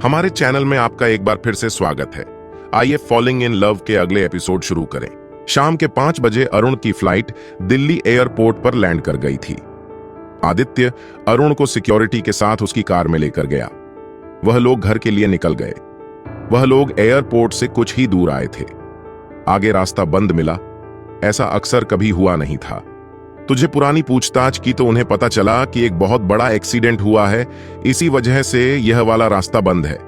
हमारे चैनल में आपका एक बार फिर से स्वागत है। आइए फॉलिंग इन लव के अगले एपिसोड शुरू करें। शाम के 5 बजे अरुण की फ्लाइट दिल्ली एयरपोर्ट पर लैंड कर गई थी। आदित्य अरुण को सिक्योरिटी के साथ उसकी कार में लेकर गया। वह लोग घर के लिए निकल गए। वह लोग एयरपोर्ट से कुछ ही दूर आए थे। आगे रास्ता बंद मिला। ऐसा अक्सर कभी हुआ नहीं था। तुझे पुरानी पूछताछ की तो उन्हें पता चला कि एक बहुत बड़ा एक्सीडेंट हुआ है, इसी वजह से यह वाला रास्ता बंद है।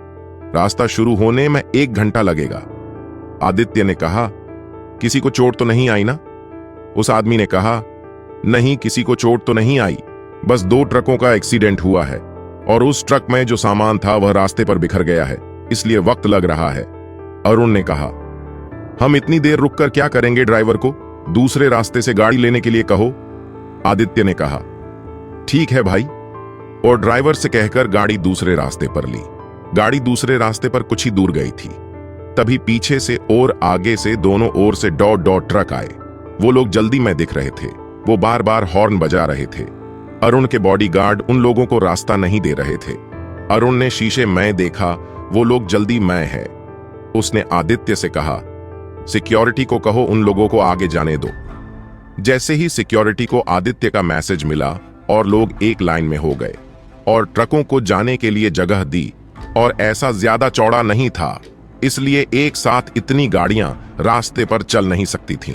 रास्ता शुरू होने में 1 घंटा लगेगा। आदित्य ने कहा, किसी को चोट तो नहीं आई ना? उस आदमी ने कहा, नहीं, किसी को चोट तो नहीं आई, बस 2 ट्रकों का एक्सीडेंट हुआ है और उस ट्रक में जो सामान था वह रास्ते पर बिखर गया है, इसलिए वक्त लग रहा है। अरुण ने कहा, हम इतनी देर रुककर क्या करेंगे? ड्राइवर को दूसरे रास्ते से गाड़ी लेने के लिए कहो। आदित्य ने कहा, ठीक है भाई, और ड्राइवर से कहकर गाड़ी दूसरे रास्ते पर ली। गाड़ी दूसरे रास्ते पर कुछ ही दूर गई थी। तभी पीछे से और आगे से दोनों ओर से डॉट ट्रक आए। वो लोग जल्दी में दिख रहे थे। वो बार बार हॉर्न बजा रहे थे। अरुण के बॉडीगार्ड उन लोगों को रास्ता नहीं दे रहे थे। अरुण ने शीशे में देखा, वो लोग जल्दी में है। उसने आदित्य से कहा, सिक्योरिटी को कहो उन लोगों को आगे जाने दो। जैसे ही सिक्योरिटी को आदित्य का मैसेज मिला और लोग एक लाइन में हो गए और ट्रकों को जाने के लिए जगह दी, और ऐसा ज्यादा चौड़ा नहीं था, इसलिए एक साथ इतनी गाड़ियां रास्ते पर चल नहीं सकती थीं।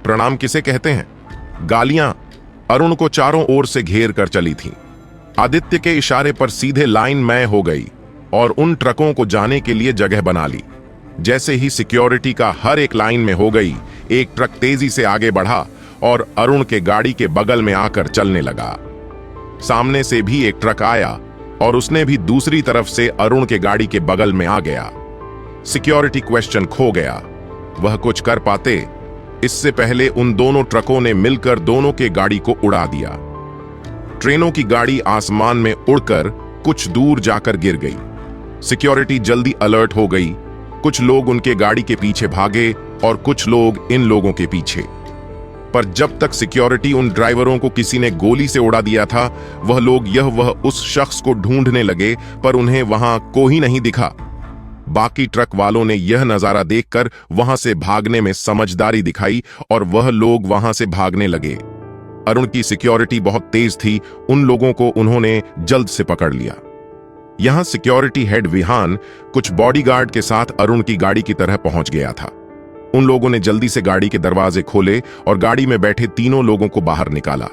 प्रणाम किसे कहते हैं? गालियां अरुण को चारों ओर से घेर कर चली थीं। आदित्य के इशारे पर सीधे लाइन में हो गई और उन ट्रकों को जाने के लिए जगह बना ली। जैसे ही सिक्योरिटी का हर एक लाइन में हो गई, एक ट्रक तेजी से आगे बढ़ा और अरुण के गाड़ी के बगल में आकर चलने लगा। सामने से भी एक ट्रक आया और उसने भी दूसरी तरफ से अरुण के गाड़ी के बगल में आ गया। सिक्योरिटी क्वेश्चन खो गया। वह कुछ कर पाते, इससे पहले उन दोनों ट्रकों ने मिलकर दोनों के गाड़ी को उड़ा दिया। ट्रेनों की गाड़ी आसमान में उड़कर कुछ दूर जाकर गिर गई। सिक्योरिटी जल्दी अलर्ट हो गई। कुछ लोग उनके गाड़ी के पीछे भागे और कुछ लोग इन लोगों के पीछे। पर जब तक सिक्योरिटी उन ड्राइवरों को किसी ने गोली से उड़ा दिया था, वह लोग वह उस शख्स को ढूंढने लगे, पर उन्हें वहां कोई नहीं दिखा। बाकी ट्रक वालों ने यह नजारा देखकर वहां से भागने में समझदारी दिखाई और वह लोग वहां से भागने लगे। अरुण की सिक्योरिटी बहुत तेज थी। उन लोगों को उन्होंने जल्द से पकड़ लिया। यहां सिक्योरिटी हेड विहान कुछ बॉडीगार्ड के साथ अरुण की गाड़ी की तरह पहुंच गया था। उन लोगों ने जल्दी से गाड़ी के दरवाजे खोले और गाड़ी में बैठे तीनों लोगों को बाहर निकाला।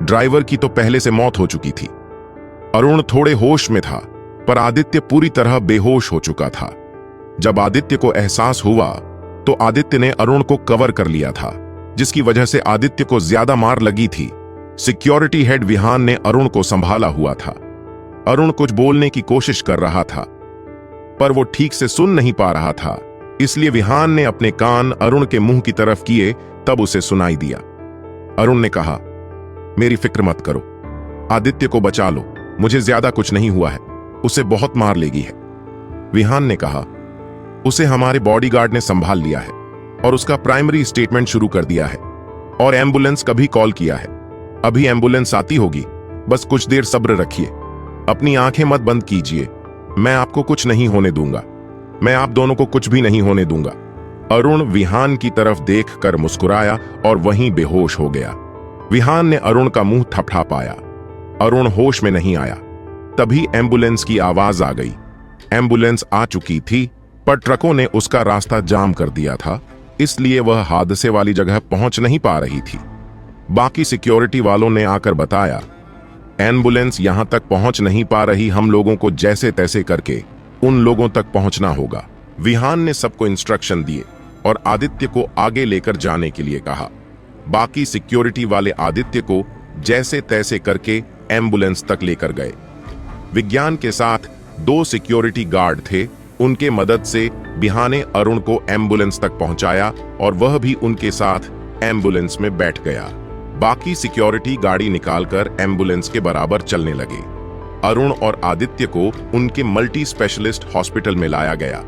ड्राइवर की तो पहले से मौत हो चुकी थी। अरुण थोड़े होश में था, पर आदित्य पूरी तरह बेहोश हो चुका था। जब आदित्य को एहसास हुआ तो आदित्य ने अरुण को कवर कर लिया था, जिसकी वजह से आदित्य को ज्यादा मार लगी थी। सिक्योरिटी हेड विहान ने अरुण को संभाला हुआ था। अरुण कुछ बोलने की कोशिश कर रहा था, पर वो ठीक से सुन नहीं पा रहा था, इसलिए विहान ने अपने कान अरुण के मुंह की तरफ किए, तब उसे सुनाई दिया। अरुण ने कहा, मेरी फिक्र मत करो, आदित्य को बचा लो, मुझे ज्यादा कुछ नहीं हुआ है, उसे बहुत मार लेगी है। विहान ने कहा, उसे हमारे बॉडीगार्ड ने संभाल लिया है और उसका प्राइमरी स्टेटमेंट शुरू कर दिया है और एम्बुलेंस का भी कॉल किया है। अभी एम्बुलेंस आती होगी, बस कुछ देर सब्र रखिए। अपनी आंखें मत बंद कीजिए, मैं आपको कुछ नहीं होने दूंगा, मैं आप दोनों को कुछ भी नहीं होने दूंगा। अरुण विहान की तरफ देखकर मुस्कुराया और वहीं बेहोश हो गया। विहान ने अरुण का मुंह थपथपाया। अरुण होश में नहीं आया। तभी एम्बुलेंस की आवाज आ गई। एम्बुलेंस आ चुकी थी, पर ट्रकों ने उसका रास्ता जाम कर दिया था, इसलिए वह हादसे वाली जगह पहुंच नहीं पा रही थी। बाकी सिक्योरिटी वालों ने आकर बताया, एम्बुलेंस यहां तक पहुंच नहीं पा रही, हम लोगों को जैसे तैसे करके उन लोगों तक पहुंचना होगा। विहान ने सबको इंस्ट्रक्शन दिए और आदित्य को आगे लेकर जाने के लिए कहा। बाकी सिक्योरिटी वाले आदित्य को जैसे तैसे करके एम्बुलेंस तक लेकर गए। विज्ञान के साथ 2 सिक्योरिटी गार्ड थे। उनके मदद से विहान ने अरुण को एम्बुलेंस तक पहुंचाया और वह भी उनके साथ एम्बुलेंस में बैठ गया। बाकी सिक्योरिटी गाड़ी निकालकर एम्बुलेंस के बराबर चलने लगे। अरुण और आदित्य को उनके मल्टी स्पेशलिस्ट हॉस्पिटल में लाया गया।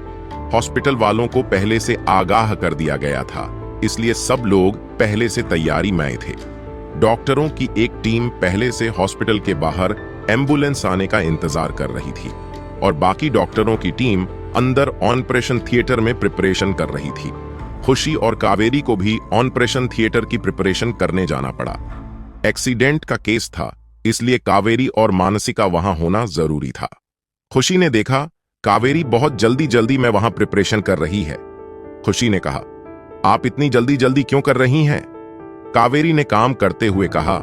हॉस्पिटल वालों को पहले से आगाह कर दिया गया था, इसलिए सब लोग पहले से तैयारी में थे। डॉक्टरों की एक टीम पहले से हॉस्पिटल के बाहर एम्बुलेंस आने का इंतजार कर रही थी। और बाकी डॉक्टरों की टीम अंदर ऑपरेशन थिएटर में प्रिपरेशन कर रही थी। खुशी और कावेरी को भी ऑपरेशन थिएटर की प्रिपरेशन करने जाना पड़ा। एक्सीडेंट का केस था, इसलिए कावेरी और मानसिका वहां होना जरूरी था। खुशी ने देखा कावेरी बहुत जल्दी जल्दी में वहां प्रिपरेशन कर रही है। खुशी ने कहा, आप इतनी जल्दी जल्दी क्यों कर रही हैं? कावेरी ने काम करते हुए कहा,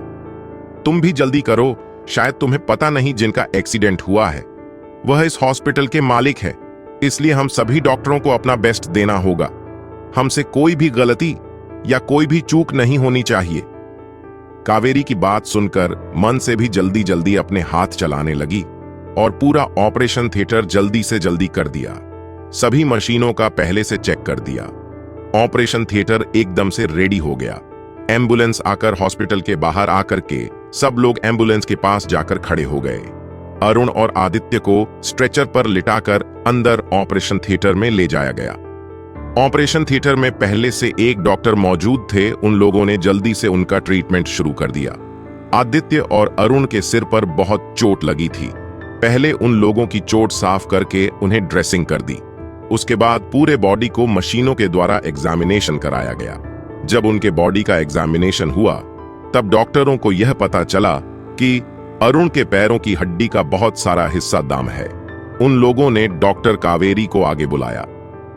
तुम भी जल्दी करो, शायद तुम्हें पता नहीं जिनका एक्सीडेंट हुआ है वह इस हॉस्पिटल के मालिक है, इसलिए हम सभी डॉक्टरों को अपना बेस्ट देना होगा। हमसे कोई भी गलती या कोई भी चूक नहीं होनी चाहिए। कावेरी की बात सुनकर मन से भी जल्दी जल्दी अपने हाथ चलाने लगी और पूरा ऑपरेशन थिएटर जल्दी से जल्दी कर दिया। सभी मशीनों का पहले से चेक कर दिया। ऑपरेशन थिएटर एकदम से रेडी हो गया। एम्बुलेंस आकर हॉस्पिटल के बाहर आकर के सब लोग एम्बुलेंस के पास जाकर खड़े हो गए। अरुण और आदित्य को स्ट्रेचर पर लिटाकर अंदर ऑपरेशन थिएटर में ले जाया गया। ऑपरेशन थिएटर में पहले से एक डॉक्टर मौजूद थे। उन लोगों ने जल्दी से उनका ट्रीटमेंट शुरू कर दिया। आदित्य और अरुण के सिर पर बहुत चोट लगी थी। पहले उन लोगों की चोट साफ करके उन्हें ड्रेसिंग कर दी। उसके बाद पूरे बॉडी को मशीनों के द्वारा एग्जामिनेशन कराया गया। जब उनके बॉडी का एग्जामिनेशन हुआ तब डॉक्टरों को यह पता चला कि अरुण के पैरों की हड्डी का बहुत सारा हिस्सा दाम है। उन लोगों ने डॉक्टर कावेरी को आगे बुलाया।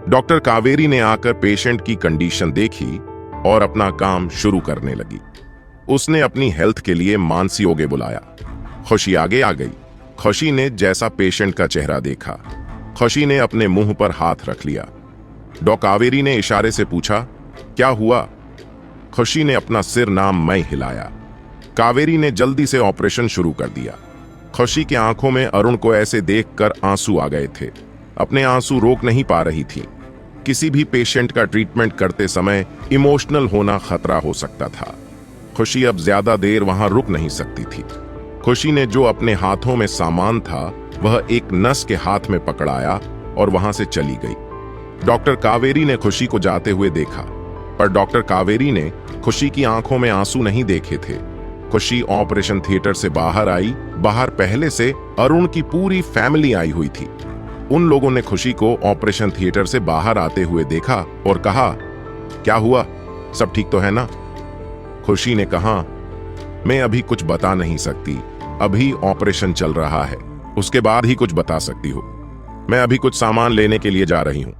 डॉक्टर कावेरी ने आकर पेशेंट की कंडीशन देखी और अपना काम शुरू करने लगी। उसने अपनी हेल्थ के लिए मानसी ओगे बुलाया। खुशी आगे आ गई। खुशी ने जैसा पेशेंट का चेहरा देखा, खुशी ने अपने मुंह पर हाथ रख लिया। डॉक्टर कावेरी ने इशारे से पूछा, क्या हुआ? खुशी ने अपना सिर नाम मैं हिलाया। कावेरी ने जल्दी से ऑपरेशन शुरू कर दिया। खुशी की आंखों में अरुण को ऐसे देखकर आंसू आ गए थे। अपने आंसू रोक नहीं पा रही थी। किसी भी पेशेंट का ट्रीटमेंट करते समय इमोशनल होना खतरा हो सकता था। खुशी अब ज्यादा देर वहां रुक नहीं सकती थी। खुशी ने जो अपने हाथों में सामान था वह एक नर्स के हाथ में पकड़ाया और वहां से चली गई। डॉक्टर कावेरी ने खुशी को जाते हुए देखा, पर डॉक्टर कावेरी ने खुशी की आंखों में आंसू नहीं देखे थे। खुशी ऑपरेशन थिएटर से बाहर आई। बाहर पहले से अरुण की पूरी फैमिली आई हुई थी। उन लोगों ने खुशी को ऑपरेशन थिएटर से बाहर आते हुए देखा और कहा, क्या हुआ, सब ठीक तो है ना? खुशी ने कहा, मैं अभी कुछ बता नहीं सकती, अभी ऑपरेशन चल रहा है, उसके बाद ही कुछ बता सकती हूँ। मैं अभी कुछ सामान लेने के लिए जा रही हूँ,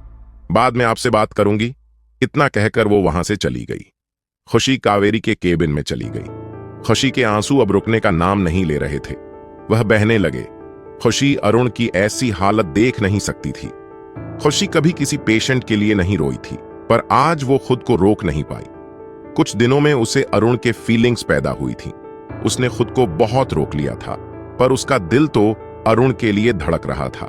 बाद में आपसे बात करूंगी। इतना कहकर वो वहां से चली गई। खुशी कावेरी के केबिन में चली गई। खुशी के आंसू अब रुकने का नाम नहीं ले रहे थे, वह बहने लगे। खुशी अरुण की ऐसी हालत देख नहीं सकती थी। खुशी कभी किसी पेशेंट के लिए नहीं रोई थी, पर आज वो खुद को रोक नहीं पाई। कुछ दिनों में उसे अरुण के फीलिंग्स पैदा हुई थी। उसने खुद को बहुत रोक लिया था, पर उसका दिल तो अरुण के लिए धड़क रहा था।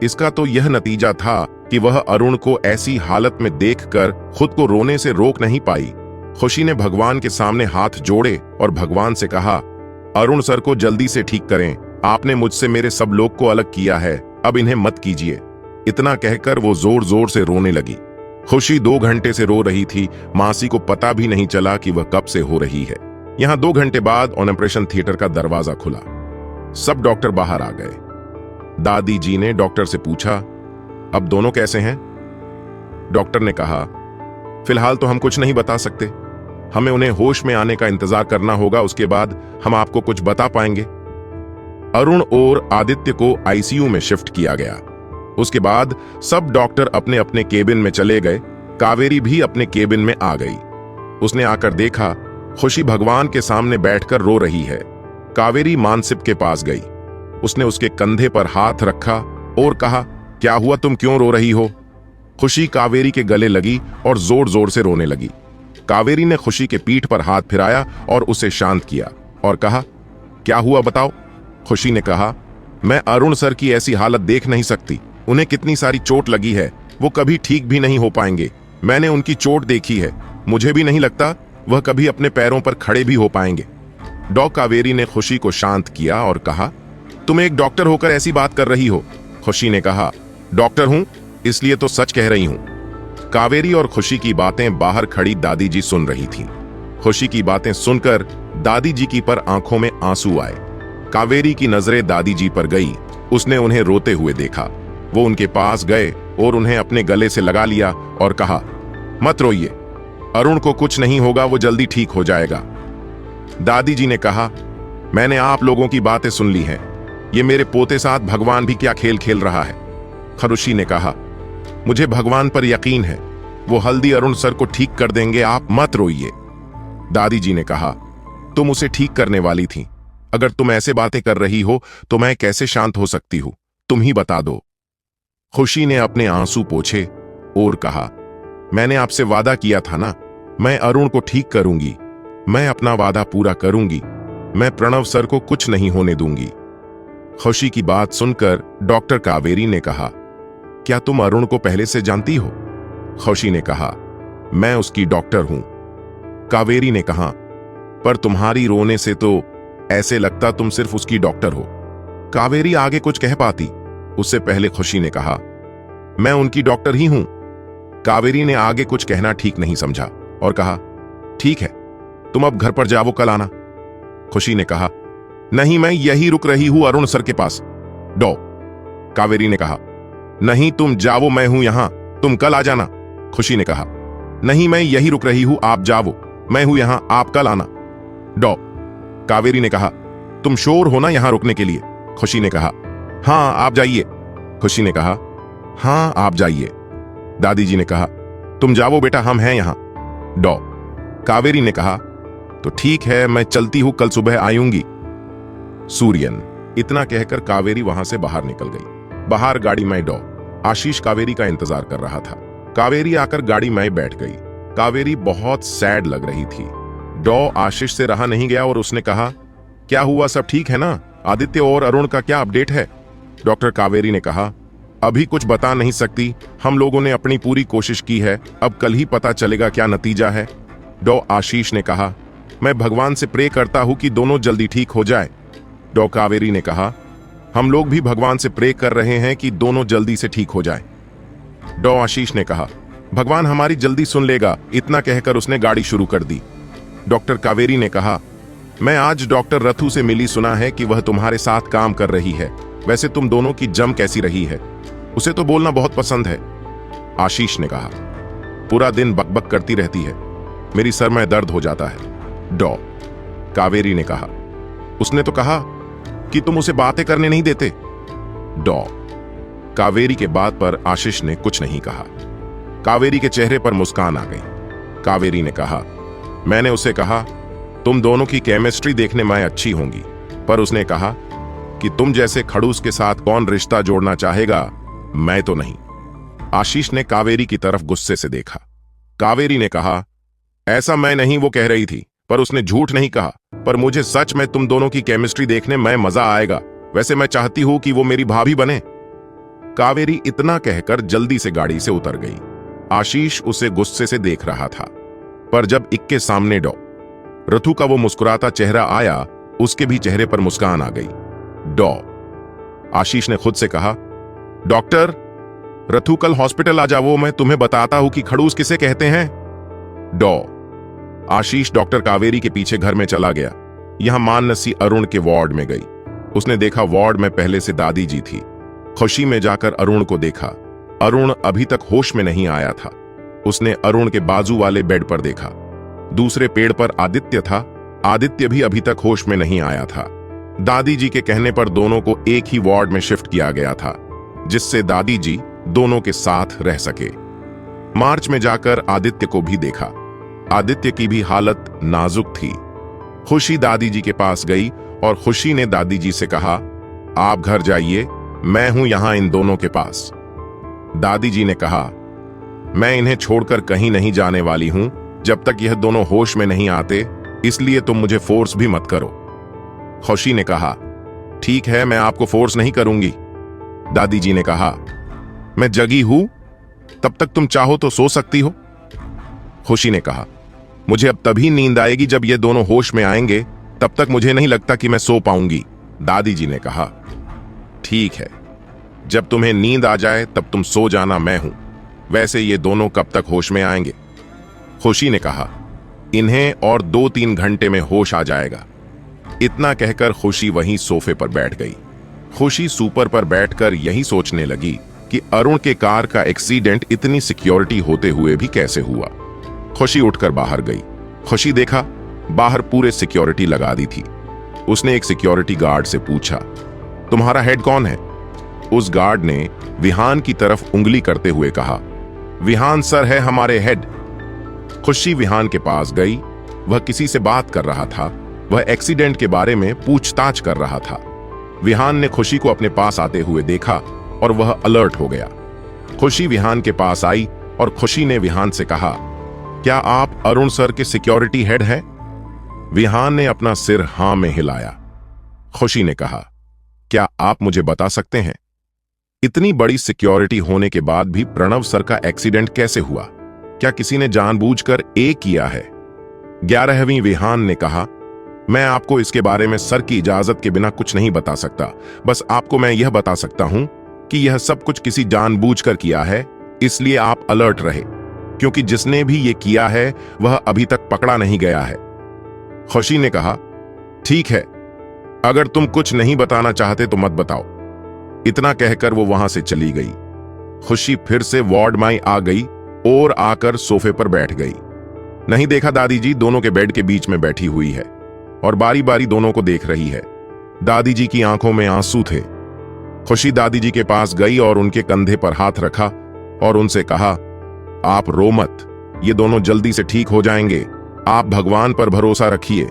इसका तो यह नतीजा था कि वह अरुण को ऐसी हालत में देखकर खुद को रोने से रोक नहीं पाई। खुशी ने भगवान के सामने हाथ जोड़े और भगवान से कहा, अरुण सर को जल्दी से ठीक करें, आपने मुझसे मेरे सब लोग को अलग किया है, अब इन्हें मत कीजिए। इतना कहकर वो जोर जोर से रोने लगी। खुशी 2 घंटे से रो रही थी। मासी को पता भी नहीं चला कि वह कब से हो रही है। यहाँ 2 घंटे बाद ऑपरेशन थिएटर का दरवाजा खुला। सब डॉक्टर बाहर आ गए। दादी जी ने डॉक्टर से पूछा, अब दोनों कैसे हैं? डॉक्टर ने कहा, फिलहाल तो हम कुछ नहीं बता सकते, हमें उन्हें होश में आने का इंतजार करना होगा, उसके बाद हम आपको कुछ बता पाएंगे। अरुण और आदित्य को आईसीयू में शिफ्ट किया गया। उसके बाद सब डॉक्टर अपने अपने केबिन में चले गए। कावेरी भी अपने केबिन में आ गई। उसने आकर देखा खुशी भगवान के सामने बैठकर रो रही है। कावेरी मानसिप के पास गई। उसने उसके कंधे पर हाथ रखा और कहा, क्या हुआ, तुम क्यों रो रही हो? खुशी कावेरी के गले लगी और जोर जोर से रोने लगी। कावेरी ने खुशी के पीठ पर हाथ फिराया और उसे शांत किया और कहा, क्या हुआ बताओ? खुशी ने कहा, मैं अरुण सर की ऐसी हालत देख नहीं सकती, उन्हें कितनी सारी चोट लगी है, वो कभी ठीक भी नहीं हो पाएंगे। मैंने उनकी चोट देखी है, मुझे भी नहीं लगता वह कभी अपने पैरों पर खड़े भी हो पाएंगे। डॉक्टर कावेरी ने खुशी को शांत किया और कहा, तुम एक डॉक्टर होकर ऐसी बात कर रही हो। खुशी ने कहा, डॉक्टर हूं इसलिए तो सच कह रही हूं। कावेरी और खुशी की बातें बाहर खड़ी दादी जी सुन रही थीं। खुशी की बातें सुनकर दादी जी की पर आंखों में आंसू आए। कावेरी की नजरें दादी जी पर गई उसने उन्हें रोते हुए देखा। वो उनके पास गए और उन्हें अपने गले से लगा लिया और कहा, मत रोइए, अरुण को कुछ नहीं होगा, वो जल्दी ठीक हो जाएगा। दादी जी ने कहा, मैंने आप लोगों की बातें सुन ली हैं, ये मेरे पोते साथ भगवान भी क्या खेल खेल रहा है। खरुशी ने कहा, मुझे भगवान पर यकीन है, वो हल्दी अरुण सर को ठीक कर देंगे, आप मत रोइए। दादी जी ने कहा, तुम उसे ठीक करने वाली थी, अगर तुम ऐसे बातें कर रही हो तो मैं कैसे शांत हो सकती हूं, तुम ही बता दो। खुशी ने अपने आंसू पोंछे और कहा, मैंने आपसे वादा किया था ना, मैं अरुण को ठीक करूंगी, मैं अपना वादा पूरा करूंगी, मैं प्रणव सर को कुछ नहीं होने दूंगी। खुशी की बात सुनकर डॉक्टर कावेरी ने कहा, क्या तुम अरुण को पहले से जानती हो? खुशी ने कहा, मैं उसकी डॉक्टर हूं। कावेरी ने कहा, पर तुम्हारी रोने से तो ऐसे लगता तुम सिर्फ उसकी डॉक्टर हो। कावेरी आगे कुछ कह पाती, उससे पहले खुशी ने कहा, मैं उनकी डॉक्टर ही हूं। कावेरी ने आगे कुछ कहना ठीक नहीं समझा और कहा, ठीक है, तुम अब घर पर जाओ, कल आना। खुशी ने कहा, नहीं, मैं यही रुक रही हूं अरुण सर के पास। डॉ कावेरी ने कहा, नहीं तुम जाओ, मैं हूं यहां, तुम कल आ जाना। खुशी ने कहा, नहीं, मैं यही रुक रही हूं, आप जाओ, मैं हूं यहां, आप कल आना। डॉ कावेरी ने कहा, तुम श्योर हो ना यहां रुकने के लिए? खुशी ने कहा, हां आप जाइए। खुशी ने कहा, हां आप जाइए। दादी जी ने कहा, तुम जाओ बेटा, हम हैं यहां। डॉ कावेरी ने कहा, तो ठीक है, मैं चलती हूं, कल सुबह आऊंगी। सूर्यन। इतना कहकर कावेरी वहां से बाहर निकल गई। बाहर गाड़ी में डॉ आशीष कावेरी का इंतजार कर रहा था। कावेरी आकर गाड़ी में बैठ गई। कावेरी बहुत सैड लग रही थी। डॉ आशीष से रहा नहीं गया और उसने कहा, क्या हुआ, सब ठीक है ना? आदित्य और अरुण का क्या अपडेट है? डॉक्टर कावेरी ने कहा, अभी कुछ बता नहीं सकती, हम लोगों ने अपनी पूरी कोशिश की है, अब कल ही पता चलेगा क्या नतीजा है। डॉ आशीष ने कहा, मैं भगवान से प्रे करता हूं कि दोनों जल्दी ठीक हो जाए। डॉ कावेरी ने कहा, हम लोग भी भगवान से प्रे कर रहे हैं कि दोनों जल्दी से ठीक हो जाए। डॉ आशीष ने कहा, भगवान हमारी जल्दी सुन लेगा। इतना कहकर उसने गाड़ी शुरू कर दी। डॉक्टर कावेरी ने कहा, मैं आज डॉक्टर रथु से मिली, सुना है कि वह तुम्हारे साथ काम कर रही है, वैसे तुम दोनों की जम कैसी रही है? उसे तो बोलना बहुत पसंद है। आशीष ने कहा, पूरा दिन बकबक करती रहती है, मेरी सर में दर्द हो जाता है। डॉ कावेरी ने कहा, उसने तो कहा कि तुम उसे बातें करने नहीं देते। डॉ कावेरी के बात पर आशीष ने कुछ नहीं कहा। कावेरी के चेहरे पर मुस्कान आ गई। कावेरी ने कहा, मैंने उसे कहा तुम दोनों की केमिस्ट्री देखने में अच्छी होंगी, पर उसने कहा कि तुम जैसे खड़ूस के साथ कौन रिश्ता जोड़ना चाहेगा, मैं तो नहीं। आशीष ने कावेरी की तरफ गुस्से से देखा। कावेरी ने कहा, ऐसा मैं नहीं, वो कह रही थी, पर उसने झूठ नहीं कहा, पर मुझे सच में तुम दोनों की केमिस्ट्री देखने में मजा आएगा, वैसे मैं चाहती हूं कि वो मेरी भाभी बने। कावेरी इतना कहकर जल्दी से गाड़ी से उतर गई। आशीष उसे गुस्से से देख रहा था, पर जब इक्के सामने डॉ रथु का वो मुस्कुराता चेहरा आया, उसके भी चेहरे पर मुस्कान आ गई। डॉ आशीष ने खुद से कहा, डॉक्टर रथु कल हॉस्पिटल आ जाओ, मैं तुम्हें बताता हूं कि खड़ूस किसे कहते हैं। डॉ आशीष डॉक्टर कावेरी के पीछे घर में चला गया। यहां मानसी अरुण के वार्ड में गई। उसने देखा वार्ड में पहले से दादी जी थी। खुशी में जाकर अरुण को देखा। अरुण अभी तक होश में नहीं आया था। उसने अरुण के बाजू वाले बेड पर देखा। दूसरे पेड़ पर आदित्य था। आदित्य भी अभी तक होश में नहीं आया था। दादी जी के कहने पर दोनों को एक ही वार्ड में शिफ्ट किया गया था, जिससे दादी जी दोनों के साथ रह सके। मार्च में जाकर आदित्य को भी देखा। आदित्य की भी हालत नाजुक थी। खुशी दादी जी के पास गई और खुशी ने दादी जी से कहा, आप घर जाइए, मैं हूं यहां इन दोनों के पास। दादी जी ने कहा, मैं इन्हें छोड़कर कहीं नहीं जाने वाली हूं जब तक यह दोनों होश में नहीं आते, इसलिए तुम मुझे फोर्स भी मत करो। खुशी ने कहा, ठीक है, मैं आपको फोर्स नहीं करूंगी। दादी जी ने कहा, मैं जगी हूं, तब तक तुम चाहो तो सो सकती हो। खुशी ने कहा, मुझे अब तभी नींद आएगी जब ये दोनों होश में आएंगे, तब तक मुझे नहीं लगता कि मैं सो पाऊंगी। दादी जी ने कहा, ठीक है, जब तुम्हें नींद आ जाए तब तुम सो जाना, मैं हूं, वैसे ये दोनों कब तक होश में आएंगे। खुशी ने कहा, इन्हें और 2-3 घंटे में होश आ जाएगा। इतना कहकर खुशी वहीं सोफे पर बैठ गई। खुशी सुपर पर बैठकर यही सोचने लगी कि अरुण के कार का एक्सीडेंट इतनी सिक्योरिटी होते हुए भी कैसे हुआ। खुशी उठकर बाहर गई। खुशी देखा बाहर पूरे सिक्योरिटी लगा दी थी। उसने एक सिक्योरिटी गार्ड से पूछा, तुम्हारा हेड कौन है? उस गार्ड ने विहान की तरफ उंगली करते हुए कहा, विहान सर है हमारे हेड। खुशी विहान के पास गई। वह किसी से बात कर रहा था। वह एक्सीडेंट के बारे में पूछताछ कर रहा था। विहान ने खुशी को अपने पास आते हुए देखा और वह अलर्ट हो गया। खुशी विहान के पास आई और खुशी ने विहान से कहा, क्या आप अरुण सर के सिक्योरिटी हेड हैं? विहान ने अपना सिर हां में हिलाया। खुशी ने कहा, क्या आप मुझे बता सकते हैं इतनी बड़ी सिक्योरिटी होने के बाद भी प्रणव सर का एक्सीडेंट कैसे हुआ? क्या किसी ने जानबूझकर ए किया है? 11वीं विहान ने कहा, मैं आपको इसके बारे में सर की इजाजत के बिना कुछ नहीं बता सकता। बस आपको मैं यह बता सकता हूं कि यह सब कुछ किसी जानबूझकर किया है, इसलिए आप अलर्ट रहे, क्योंकि जिसने भी यह किया है वह अभी तक पकड़ा नहीं गया है। खुशी ने कहा, ठीक है, अगर तुम कुछ नहीं बताना चाहते तो मत बताओ। इतना कहकर वो वहां से चली गई। खुशी फिर से वार्ड में आ गई और आकर सोफे पर बैठ गई। नहीं देखा दादी जी दोनों के बेड के बीच में बैठी हुई है और बारी बारी दोनों को देख रही है। दादी जी की आंखों में आंसू थे। खुशी दादी जी के पास गई और उनके कंधे पर हाथ रखा और उनसे कहा, आप रो मत, ये दोनों जल्दी से ठीक हो जाएंगे, आप भगवान पर भरोसा रखिए।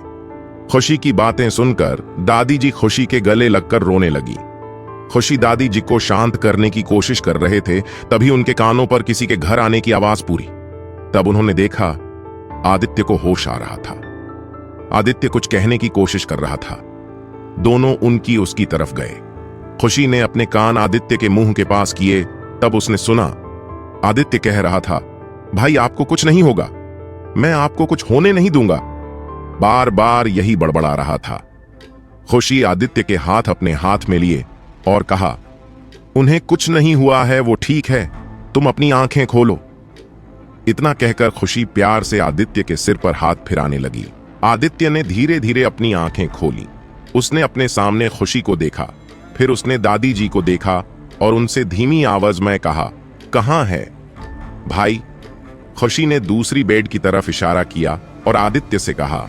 खुशी की बातें सुनकर दादी जी खुशी के गले लगकर रोने लगी। खुशी दादी जी को शांत करने की कोशिश कर रहे थे, तभी उनके कानों पर किसी के घर आने की आवाज पूरी। तब उन्होंने देखा आदित्य को होश आ रहा था। आदित्य कुछ कहने की कोशिश कर रहा था। दोनों उनकी उसकी तरफ गए। खुशी ने अपने कान आदित्य के मुंह के पास किए। तब उसने सुना आदित्य कह रहा था, भाई आपको कुछ नहीं होगा, मैं आपको कुछ होने नहीं दूंगा। बार बार यही बड़बड़ा रहा था। खुशी आदित्य के हाथ अपने हाथ में लिए और कहा, उन्हें कुछ नहीं हुआ है, वो ठीक है, तुम अपनी आंखें खोलो। इतना कहकर खुशी प्यार से आदित्य के सिर पर हाथ फिराने लगी। आदित्य ने धीरे धीरे अपनी आंखें खोली। उसने अपने सामने खुशी को देखा, फिर उसने दादी जी को देखा और उनसे धीमी आवाज में कहा, कहां है भाई? खुशी ने दूसरी बेड की तरफ इशारा किया और आदित्य से कहा,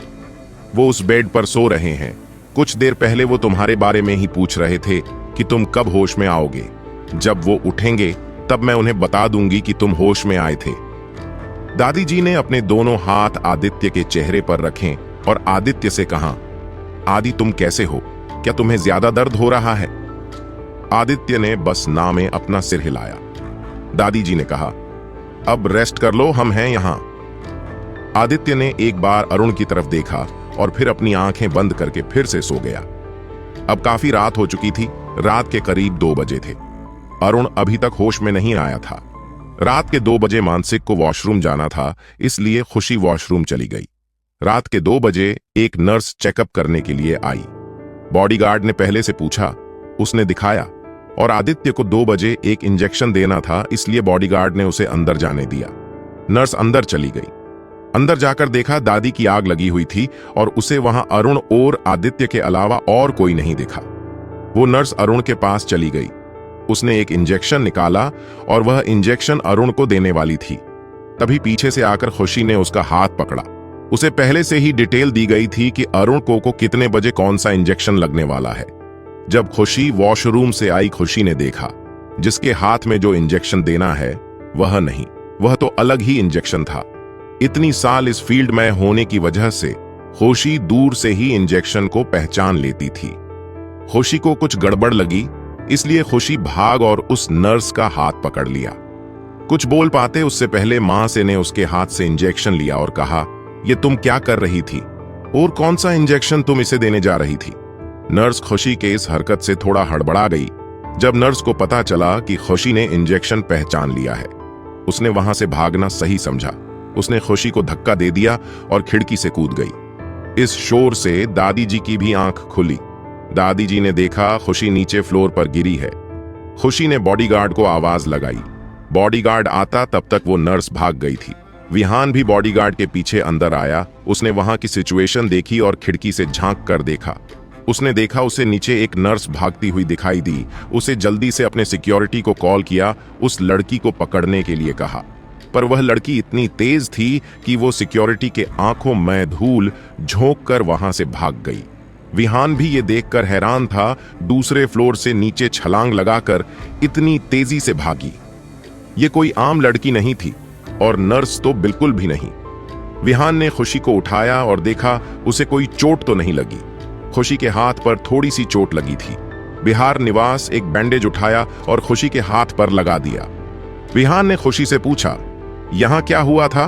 वो उस बेड पर सो रहे हैं। कुछ देर पहले वो तुम्हारे बारे में ही पूछ रहे थे कि तुम कब होश में आओगे। जब वो उठेंगे तब मैं उन्हें बता दूंगी कि तुम होश में आए थे। दादी जी ने अपने दोनों हाथ आदित्य के चेहरे पर रखे और आदित्य से कहा, आदि तुम कैसे हो? क्या तुम्हें ज्यादा दर्द हो रहा है? आदित्य ने बस ना में अपना सिर हिलाया। दादी जी ने कहा, अब रेस्ट कर लो, हम हैं यहां। आदित्य ने एक बार अरुण की तरफ देखा और फिर अपनी आंखें बंद करके फिर से सो गया। अब काफी रात हो चुकी थी। रात के करीब 2 बजे थे। अरुण अभी तक होश में नहीं आया था। रात के 2 बजे मानसिक को वॉशरूम जाना था, इसलिए खुशी वॉशरूम चली गई। रात के 2 बजे एक नर्स चेकअप करने के लिए आई। बॉडीगार्ड ने पहले से पूछा, उसने दिखाया और आदित्य को 2 बजे एक इंजेक्शन देना था, इसलिए बॉडीगार्ड ने उसे अंदर जाने दिया। नर्स अंदर चली गई। अंदर जाकर देखा दादी की आग लगी हुई थी और उसे वहां अरुण और आदित्य के अलावा और कोई नहीं दिखा। वो नर्स अरुण के पास चली गई। उसने एक इंजेक्शन निकाला और वह इंजेक्शन अरुण को देने वाली थी। तभी पीछे से आकर खुशी ने उसका हाथ पकड़ा। उसे पहले से ही डिटेल दी गई थी कि अरुण को कितने बजे कौन सा इंजेक्शन लगने वाला है। जब खुशी वॉशरूम से आई, खुशी ने देखा जिसके हाथ में जो इंजेक्शन देना है वह नहीं, वह तो अलग ही इंजेक्शन था। इतनी साल इस फील्ड में होने की वजह से खुशी दूर से ही इंजेक्शन को पहचान लेती थी। खुशी को कुछ गड़बड़ लगी, इसलिए खुशी भाग और उस नर्स का हाथ पकड़ लिया। कुछ बोल पाते उससे पहले मां से ने उसके हाथ से इंजेक्शन लिया और कहा, ये तुम क्या कर रही थी और कौन सा इंजेक्शन तुम इसे देने जा रही थी? नर्स खुशी के इस हरकत से थोड़ा हड़बड़ा गई। जब नर्स को पता चला कि खुशी ने इंजेक्शन पहचान लिया है, उसने वहां से भागना सही समझा। उसने खुशी को धक्का दे दिया और खिड़की से कूद गई। इस शोर से दादी जी की भी आंख खुली। दादी जी ने देखा खुशी नीचे फ्लोर पर गिरी है। खुशी ने बॉडीगार्ड को आवाज लगाई। बॉडीगार्ड आता तब तक वो नर्स भाग गई थी। विहान भी बॉडीगार्ड के पीछे अंदर आया। उसने वहां की सिचुएशन देखी और खिड़की से झांक कर देखा। उसने देखा उसे नीचे एक नर्स भागती हुई दिखाई दी। उसे जल्दी से अपने सिक्योरिटी को कॉल किया, उस लड़की को पकड़ने के लिए कहा, पर वह लड़की इतनी तेज थी कि वो सिक्योरिटी के आंखों में धूल झोंक कर वहां से भाग गई। विहान भी ये देखकर हैरान था, दूसरे फ्लोर से नीचे छलांग लगाकर इतनी तेजी से भागी। ये कोई आम लड़की नहीं थी और नर्स तो बिल्कुल भी नहीं। विहान ने खुशी को उठाया और देखा उसे कोई चोट तो नहीं लगी। खुशी के हाथ पर थोड़ी सी चोट लगी थी। बिहार निवास एक बैंडेज उठाया और खुशी के हाथ पर लगा दिया। विहान ने खुशी से पूछा, यहां क्या हुआ था?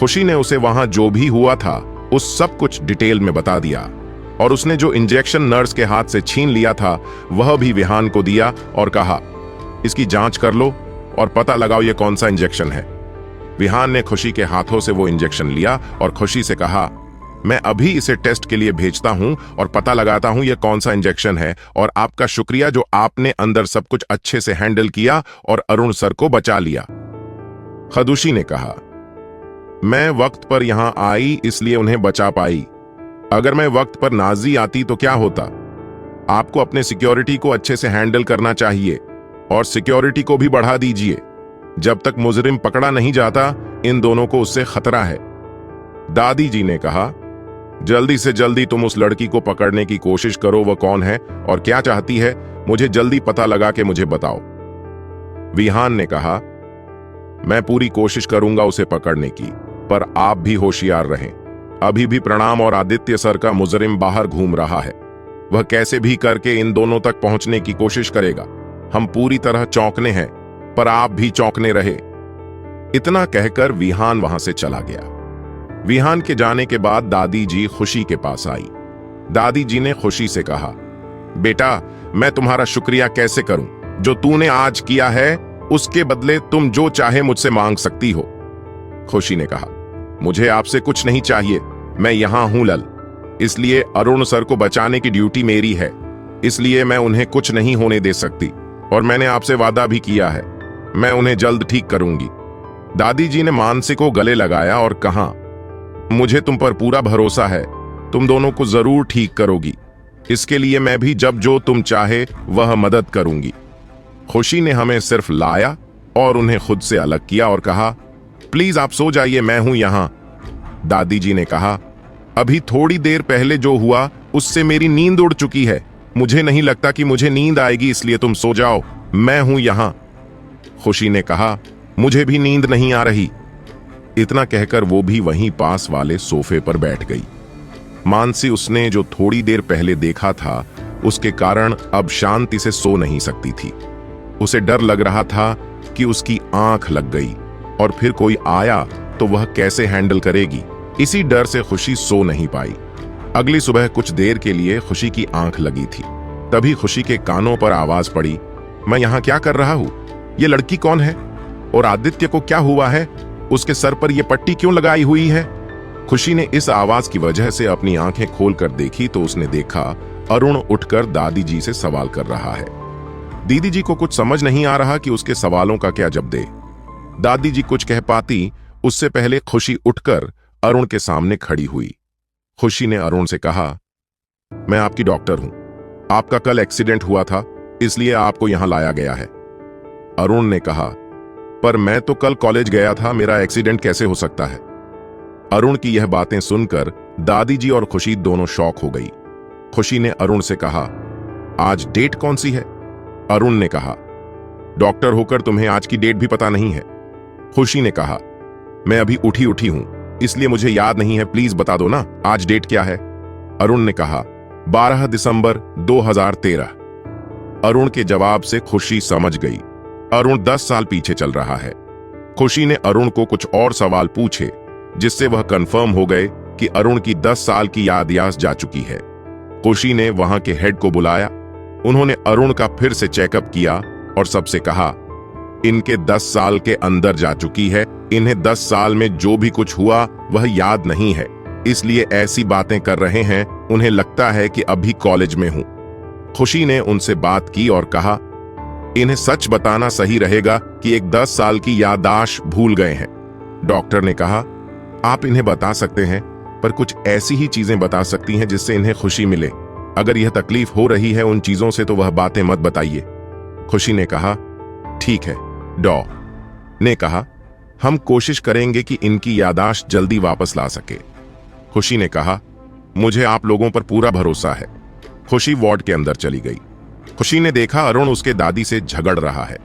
खुशी ने उसे वहां जो भी हुआ था उस सब कुछ डिटेल में बता दिया और उसने जो इंजेक्शन नर्स के हाथ से छीन लिया था वह भी विहान को दिया और कहा, इसकी जांच कर लो और पता लगाओ ये कौन सा इंजेक्शन है। विहान ने खुशी के हाथों से वो इंजेक्शन लिया और खुशी से कहा, मैं अभी इसे टेस्ट के लिए भेजता हूं और पता लगाता हूं यह कौन सा इंजेक्शन है, और आपका शुक्रिया जो आपने अंदर सब कुछ अच्छे से हैंडल किया और अरुण सर को बचा लिया। खदुशी ने कहा, मैं वक्त पर यहां आई इसलिए उन्हें बचा पाई। अगर मैं वक्त पर नाजी आती तो क्या होता? आपको अपने सिक्योरिटी को अच्छे से हैंडल करना चाहिए और सिक्योरिटी को भी बढ़ा दीजिए। जब तक मुजरिम पकड़ा नहीं जाता इन दोनों को उससे खतरा है। दादी जी ने कहा, जल्दी से जल्दी तुम उस लड़की को पकड़ने की कोशिश करो। वह कौन है और क्या चाहती है, मुझे जल्दी पता लगा के मुझे बताओ। विहान ने कहा, मैं पूरी कोशिश करूंगा उसे पकड़ने की, पर आप भी होशियार रहें। अभी भी प्रणाम और आदित्य सर का मुजरिम बाहर घूम रहा है। वह कैसे भी करके इन दोनों तक पहुंचने की कोशिश करेगा। हम पूरी तरह चौंकने हैं, पर आप भी चौंकने रहे। इतना कहकर विहान वहां से चला गया। विहान के जाने के बाद दादी जी खुशी के पास आई। दादी जी ने खुशी से कहा, बेटा मैं तुम्हारा शुक्रिया कैसे करूं? जो तूने आज किया है उसके बदले तुम जो चाहे मुझसे मांग सकती हो। खुशी ने कहा, मुझे आपसे कुछ नहीं चाहिए, मैं यहां हूं लल, इसलिए अरुण सर को बचाने की ड्यूटी मेरी है, इसलिए मैं उन्हें कुछ नहीं होने दे सकती और मैंने आपसे वादा भी किया है, मैं उन्हें जल्द ठीक करूंगी। दादी जी ने मानसी को गले लगाया और कहा, मुझे तुम पर पूरा भरोसा है, तुम दोनों को जरूर ठीक करोगी। इसके लिए मैं भी जब जो तुम चाहे वह मदद करूंगी। खुशी ने हमें सिर्फ लाया और उन्हें खुद से अलग किया और कहा, प्लीज आप सो जाइए, मैं हूं यहां। दादी जी ने कहा, अभी थोड़ी देर पहले जो हुआ उससे मेरी नींद उड़ चुकी है, मुझे नहीं लगता कि मुझे नींद आएगी, इसलिए तुम सो जाओ, मैं हूं यहां। खुशी ने कहा, मुझे भी नींद नहीं आ रही। इतना कहकर वो भी वहीं पास वाले सोफे पर बैठ गई। मानसी उसने जो थोड़ी देर पहले देखा था उसके कारण अब शांति से सो नहीं सकती थी। उसे डर लग रहा था कि उसकी आंख लग गई और फिर कोई आया तो वह कैसे हैंडल करेगी। इसी डर से खुशी सो नहीं पाई। अगली सुबह कुछ देर के लिए खुशी की आंख लगी थी। तभी खुशी के कानों पर आवाज पड़ी, मैं यहां क्या कर रहा हूं? ये लड़की कौन है और आदित्य को क्या हुआ है? उसके सर पर यह पट्टी क्यों लगाई हुई है? खुशी ने इस आवाज की वजह से अपनी आंखें खोलकर देखी तो उसने देखा अरुण उठकर दादी जी से सवाल कर रहा है। दीदी जी को कुछ समझ नहीं आ रहा कि उसके सवालों का क्या जवाब दे। दादी जी कुछ कह पाती उससे पहले खुशी उठकर अरुण के सामने खड़ी हुई। खुशी ने अरुण से कहा, मैं आपकी डॉक्टर हूं, आपका कल एक्सीडेंट हुआ था इसलिए आपको यहां लाया गया है। अरुण ने कहा, पर मैं तो कल कॉलेज गया था, मेरा एक्सीडेंट कैसे हो सकता है? अरुण की यह बातें सुनकर दादी जी और खुशी दोनों शॉक हो गई। खुशी ने अरुण से कहा, आज डेट कौन सी है? अरुण ने कहा, डॉक्टर होकर तुम्हें आज की डेट भी पता नहीं है। खुशी ने कहा, मैं अभी उठी हूं इसलिए मुझे याद नहीं है, प्लीज बता दो ना आज डेट क्या है। अरुण ने कहा, 12 दिसंबर 2013। अरुण के जवाब से खुशी समझ गई अरुण 10 साल पीछे चल रहा है। खुशी ने अरुण को कुछ और सवाल पूछे जिससे वह कंफर्म हो गए कि अरुण की 10 साल की याददाश्त जा चुकी है। खुशी ने वहां के हेड को बुलाया, उन्होंने अरुण का फिर से चेकअप किया और सबसे कहा, इनके 10 साल के अंदर जा चुकी है, इन्हें 10 साल में जो भी कुछ हुआ वह याद नहीं है, इसलिए ऐसी बातें कर रहे हैं, उन्हें लगता है कि अभी कॉलेज में हूं। खुशी ने उनसे बात की और कहा, इन्हें सच बताना सही रहेगा कि एक 10 साल की याददाश्त भूल गए हैं। डॉक्टर ने कहा, आप इन्हें बता सकते हैं पर कुछ ऐसी ही चीजें बता सकती हैं जिससे इन्हें खुशी मिले। अगर यह तकलीफ हो रही है उन चीजों से तो वह बातें मत बताइए। खुशी ने कहा, ठीक है। डॉ ने कहा, हम कोशिश करेंगे कि इनकी यादाश्त जल्दी वापस ला सके। खुशी ने कहा, मुझे आप लोगों पर पूरा भरोसा है। खुशी वार्ड के अंदर चली गई। खुशी ने देखा अरुण उसके दादी से झगड़ रहा है।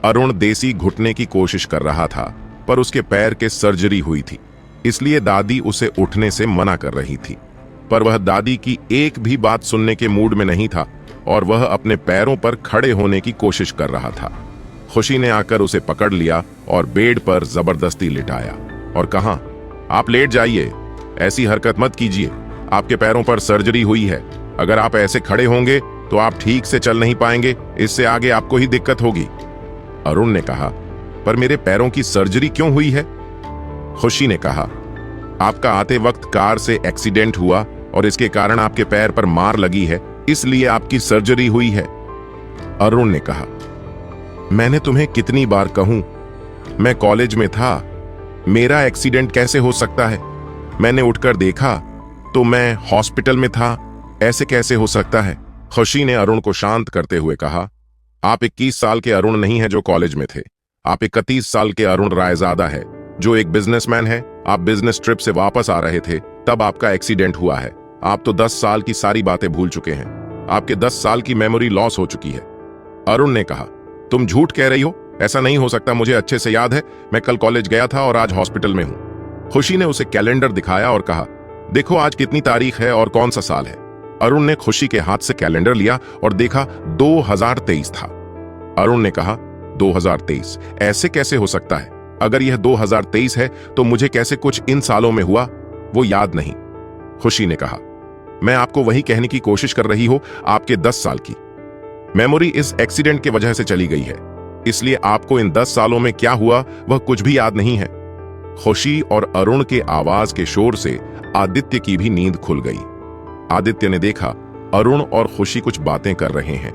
अरुण देसी घुटने की कोशिश कर रहा था, पर उसके पैर के सर्जरी हुई थी, इसलिए दादी उसे उठने से मना कर रही थी। पर वह दादी की एक भी बात सुनने के मूड में नहीं था और वह अपने पैरों पर खड़े होने की कोशिश कर रहा था। खुशी ने आकर उसे पकड़ लिया और बेड पर जबरदस्ती लिटाया और कहा, आप लेट जाइए, ऐसी हरकत मत कीजिए, आपके पैरों पर सर्जरी हुई है। अगर आप ऐसे खड़े होंगे तो आप ठीक से चल नहीं पाएंगे, इससे आगे आपको ही दिक्कत होगी। अरुण ने कहा, पर मेरे पैरों की सर्जरी क्यों हुई है? खुशी ने कहा, आपका आते वक्त कार से एक्सीडेंट हुआ और इसके कारण आपके पैर पर मार लगी है, इसलिए आपकी सर्जरी हुई है। अरुण ने कहा, मैंने तुम्हें कितनी बार कहूं, मैं कॉलेज में था, मेरा एक्सीडेंट कैसे हो सकता है? मैंने उठकर देखा तो मैं हॉस्पिटल में था, ऐसे कैसे हो सकता है? खुशी ने अरुण को शांत करते हुए कहा, आप 21 साल के अरुण नहीं है जो कॉलेज में थे, आप 31 साल के अरुण रायजादा है जो एक बिजनेसमैन है। आप बिजनेस ट्रिप से वापस आ रहे थे, तब आपका एक्सीडेंट हुआ है। आप तो 10 साल की सारी बातें भूल चुके हैं, आपके 10 साल की मेमोरी लॉस हो चुकी है। अरुण ने कहा, तुम झूठ कह रही हो, ऐसा नहीं हो सकता, मुझे अच्छे से याद है, मैं कल कॉलेज गया था और आज हॉस्पिटल में हूं। खुशी ने उसे कैलेंडर दिखाया और कहा, देखो आज कितनी तारीख है और कौन सा साल है। अरुण ने खुशी के हाथ से कैलेंडर लिया और देखा 2023 था। अरुण ने कहा, 2023 ऐसे कैसे हो सकता है? अगर यह 2023 है तो मुझे कैसे कुछ इन सालों में हुआ वो याद नहीं। खुशी ने कहा, मैं आपको वही कहने की कोशिश कर रही हूं, आपके 10 साल की मेमोरी इस एक्सीडेंट की वजह से चली गई है, इसलिए आपको इन 10 सालों में क्या हुआ वह कुछ भी याद नहीं है। खुशी और अरुण के आवाज के शोर से आदित्य की भी नींद खुल गई। आदित्य ने देखा अरुण और खुशी कुछ बातें कर रहे हैं।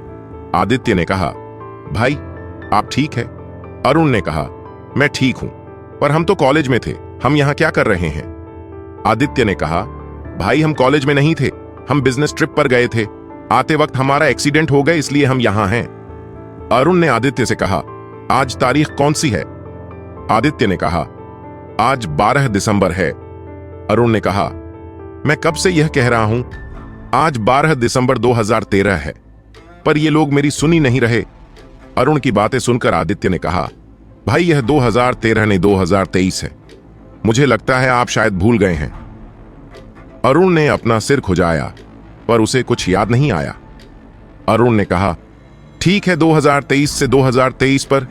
आदित्य ने कहा, भाई आप ठीक है? अरुण ने कहा, मैं ठीक हूं, पर हम तो कॉलेज में थे, हम यहां क्या कर रहे हैं? आदित्य ने कहा, भाई हम कॉलेज में नहीं थे, हम बिजनेस ट्रिप पर गए थे, आते वक्त हमारा एक्सीडेंट हो गया, इसलिए हम यहां हैं। अरुण ने आदित्य से कहा, आज तारीख कौन सी है? आदित्य ने कहा, आज 12 दिसंबर है। अरुण ने कहा, मैं कब से यह कह रहा हूं, आज 12 दिसंबर 2013 है, पर ये लोग मेरी सुनी नहीं रहे। अरुण की बातें सुनकर आदित्य ने कहा, भाई यह 2013 नहीं 2023 है, मुझे लगता है आप शायद भूल गए हैं। अरुण ने अपना सिर खुजाया, पर उसे कुछ याद नहीं आया। अरुण ने कहा, ठीक है 2023 से 2023 पर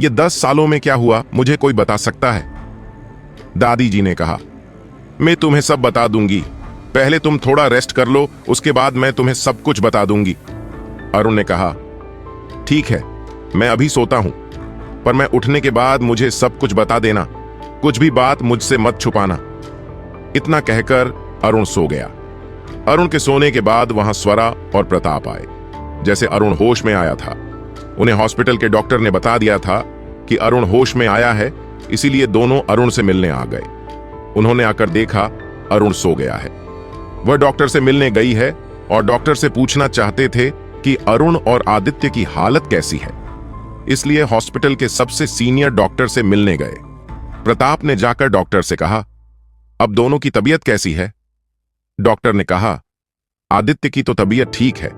यह 10 सालों में क्या हुआ मुझे कोई बता सकता है? दादी जी ने कहा, मैं तुम्हें सब बता दूंगी, पहले तुम थोड़ा रेस्ट कर लो, उसके बाद मैं तुम्हें सब कुछ बता दूंगी। अरुण ने कहा, ठीक है, मैं अभी सोता हूं, पर मैं उठने के बाद मुझे सब कुछ बता देना, कुछ भी बात मुझसे मत छुपाना। इतना कहकर अरुण सो गया। अरुण के सोने के बाद वहां स्वरा और प्रताप आए। जैसे अरुण होश में आया था, उन्हें हॉस्पिटल के डॉक्टर ने बता दिया था कि अरुण होश में आया है, इसीलिए दोनों अरुण से मिलने आ गए। उन्होंने आकर देखा अरुण सो गया है। वह डॉक्टर से मिलने गई है और डॉक्टर से पूछना चाहते थे कि अरुण और आदित्य की हालत कैसी है, इसलिए हॉस्पिटल के सबसे सीनियर डॉक्टर से मिलने गए। प्रताप ने जाकर डॉक्टर से कहा, अब दोनों की तबीयत कैसी है? डॉक्टर ने कहा, आदित्य की तो तबीयत ठीक है,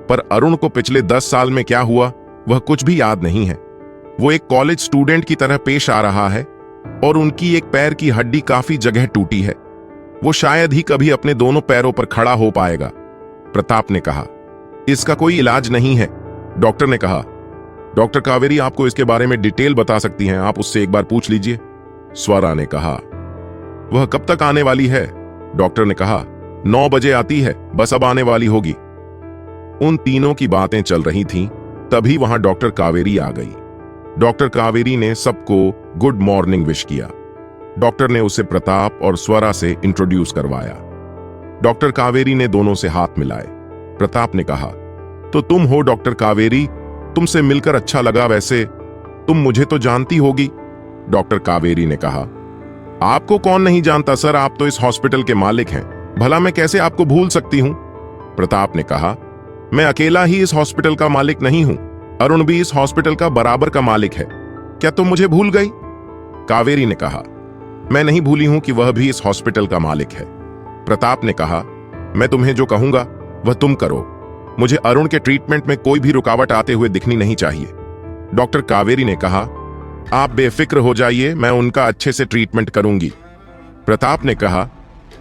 पर अरुण को पिछले 10 साल में क्या हुआ वह कुछ भी याद नहीं है। वो एक कॉलेज स्टूडेंट की तरह पेश आ रहा है और उनकी एक पैर की हड्डी काफी जगह टूटी है, वो शायद ही कभी अपने दोनों पैरों पर खड़ा हो पाएगा। प्रताप ने कहा, इसका कोई इलाज नहीं है। डॉक्टर ने कहा, डॉक्टर कावेरी आपको इसके बारे में डिटेल बता सकती हैं, आप उससे एक बार पूछ लीजिए। स्वरा ने कहा, वह कब तक आने वाली है? डॉक्टर ने कहा, 9 बजे आती है, बस अब आने वाली होगी। उन तीनों की बातें चल रही थीं, तभी वहां डॉक्टर कावेरी आ गई। डॉक्टर कावेरी ने सबको गुड मॉर्निंग विश किया। डॉक्टर ने उसे प्रताप और स्वरा से इंट्रोड्यूस करवाया। डॉक्टर कावेरी ने दोनों से हाथ मिलाए। प्रताप ने कहा, तो तुम हो डॉक्टर कावेरी, तुमसे मिलकर अच्छा लगा, वैसे तुम मुझे तो जानती होगी। डॉक्टर कावेरी ने कहा, आपको कौन नहीं जानता सर, आप तो इस हॉस्पिटल के मालिक हैं, भला मैं कैसे आपको भूल सकती हूं? प्रताप ने कहा, मैं अकेला ही इस हॉस्पिटल का मालिक नहीं हूं, अरुण भी इस हॉस्पिटल का बराबर का मालिक है। क्या तुम मुझे भूल गई? कावेरी ने कहा, मैं नहीं भूली हूं कि वह भी इस हॉस्पिटल का मालिक है। प्रताप ने कहा, मैं तुम्हें जो कहूंगा वह तुम करो। मुझे अरुण के ट्रीटमेंट में कोई भी रुकावट आते हुए दिखनी नहीं चाहिए। डॉक्टर कावेरी ने कहा, आप बेफिक्र हो जाइए, मैं उनका अच्छे से ट्रीटमेंट करूंगी। प्रताप ने कहा,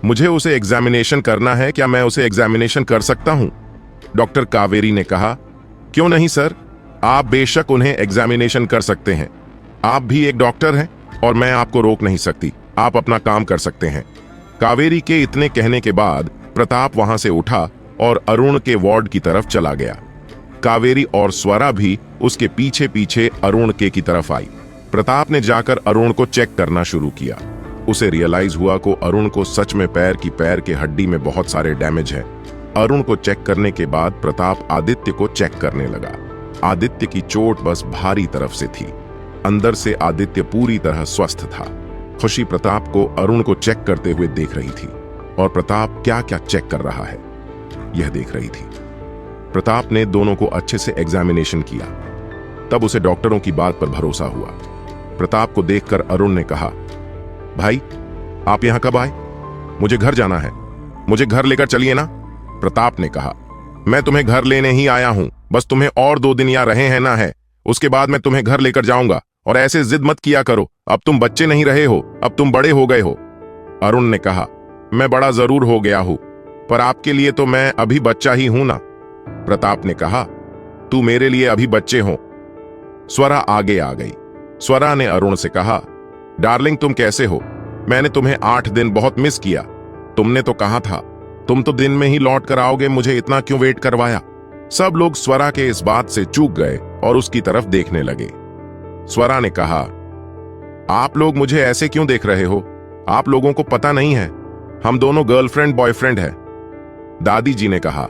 मुझे उसे एग्जामिनेशन करना है, क्या मैं उसे एग्जामिनेशन कर सकता हूं? डॉक्टर कावेरी ने कहा, क्यों नहीं सर, आप बेशक उन्हें एग्जामिनेशन कर सकते हैं। आप भी एक डॉक्टर हैं और मैं आपको रोक नहीं सकती, आप अपना काम कर सकते हैं। कावेरी के इतने कहने के बाद प्रताप वहां से उठा और अरुण के वार्ड की तरफ चला गया। कावेरी और स्वरा भी उसके पीछे पीछे अरुण की तरफ आई। प्रताप ने जाकर अरुण को चेक करना शुरू किया। उसे रियलाइज हुआ को अरुण को सच में पैर के हड्डी में बहुत सारे डैमेज है। अरुण को चेक करने के बाद प्रताप आदित्य को चेक करने लगा। आदित्य की चोट बस भारी तरफ से थी, अंदर से आदित्य पूरी तरह स्वस्थ था। खुशी प्रताप को अरुण को चेक करते हुए देख रही थी और प्रताप क्या क्या चेक कर रहा है यह देख रही थी। प्रताप ने दोनों को अच्छे से एग्जामिनेशन किया, तब उसे डॉक्टरों की बात पर भरोसा हुआ। प्रताप को देखकर अरुण ने कहा, भाई आप यहां कब आए? मुझे घर जाना है, मुझे घर लेकर चलिए ना। प्रताप ने कहा, मैं तुम्हें घर लेने ही आया हूं, बस तुम्हें और 2 दिन यहाँ रहे हैं ना है, उसके बाद मैं तुम्हें घर लेकर जाऊंगा। और ऐसे जिद मत किया करो, अब तुम बच्चे नहीं रहे हो, अब तुम बड़े हो गए हो। अरुण ने कहा, मैं बड़ा जरूर हो गया हूं, पर आपके लिए तो मैं अभी बच्चा ही हूं ना। प्रताप ने कहा, तू मेरे लिए अभी बच्चे हो। स्वरा आगे आ गई। स्वरा ने अरुण से कहा, डार्लिंग तुम कैसे हो? मैंने तुम्हें 8 दिन बहुत मिस किया। तुमने तो कहा था तुम तो दिन में ही लौट कर आओगे, मुझे इतना क्यों वेट करवाया? सब लोग स्वरा के इस बात से चूक गए और उसकी तरफ देखने लगे। स्वरा ने कहा, आप लोग मुझे ऐसे क्यों देख रहे हो? आप लोगों को पता नहीं है हम दोनों गर्लफ्रेंड बॉयफ्रेंड हैं। दादी जी ने कहा,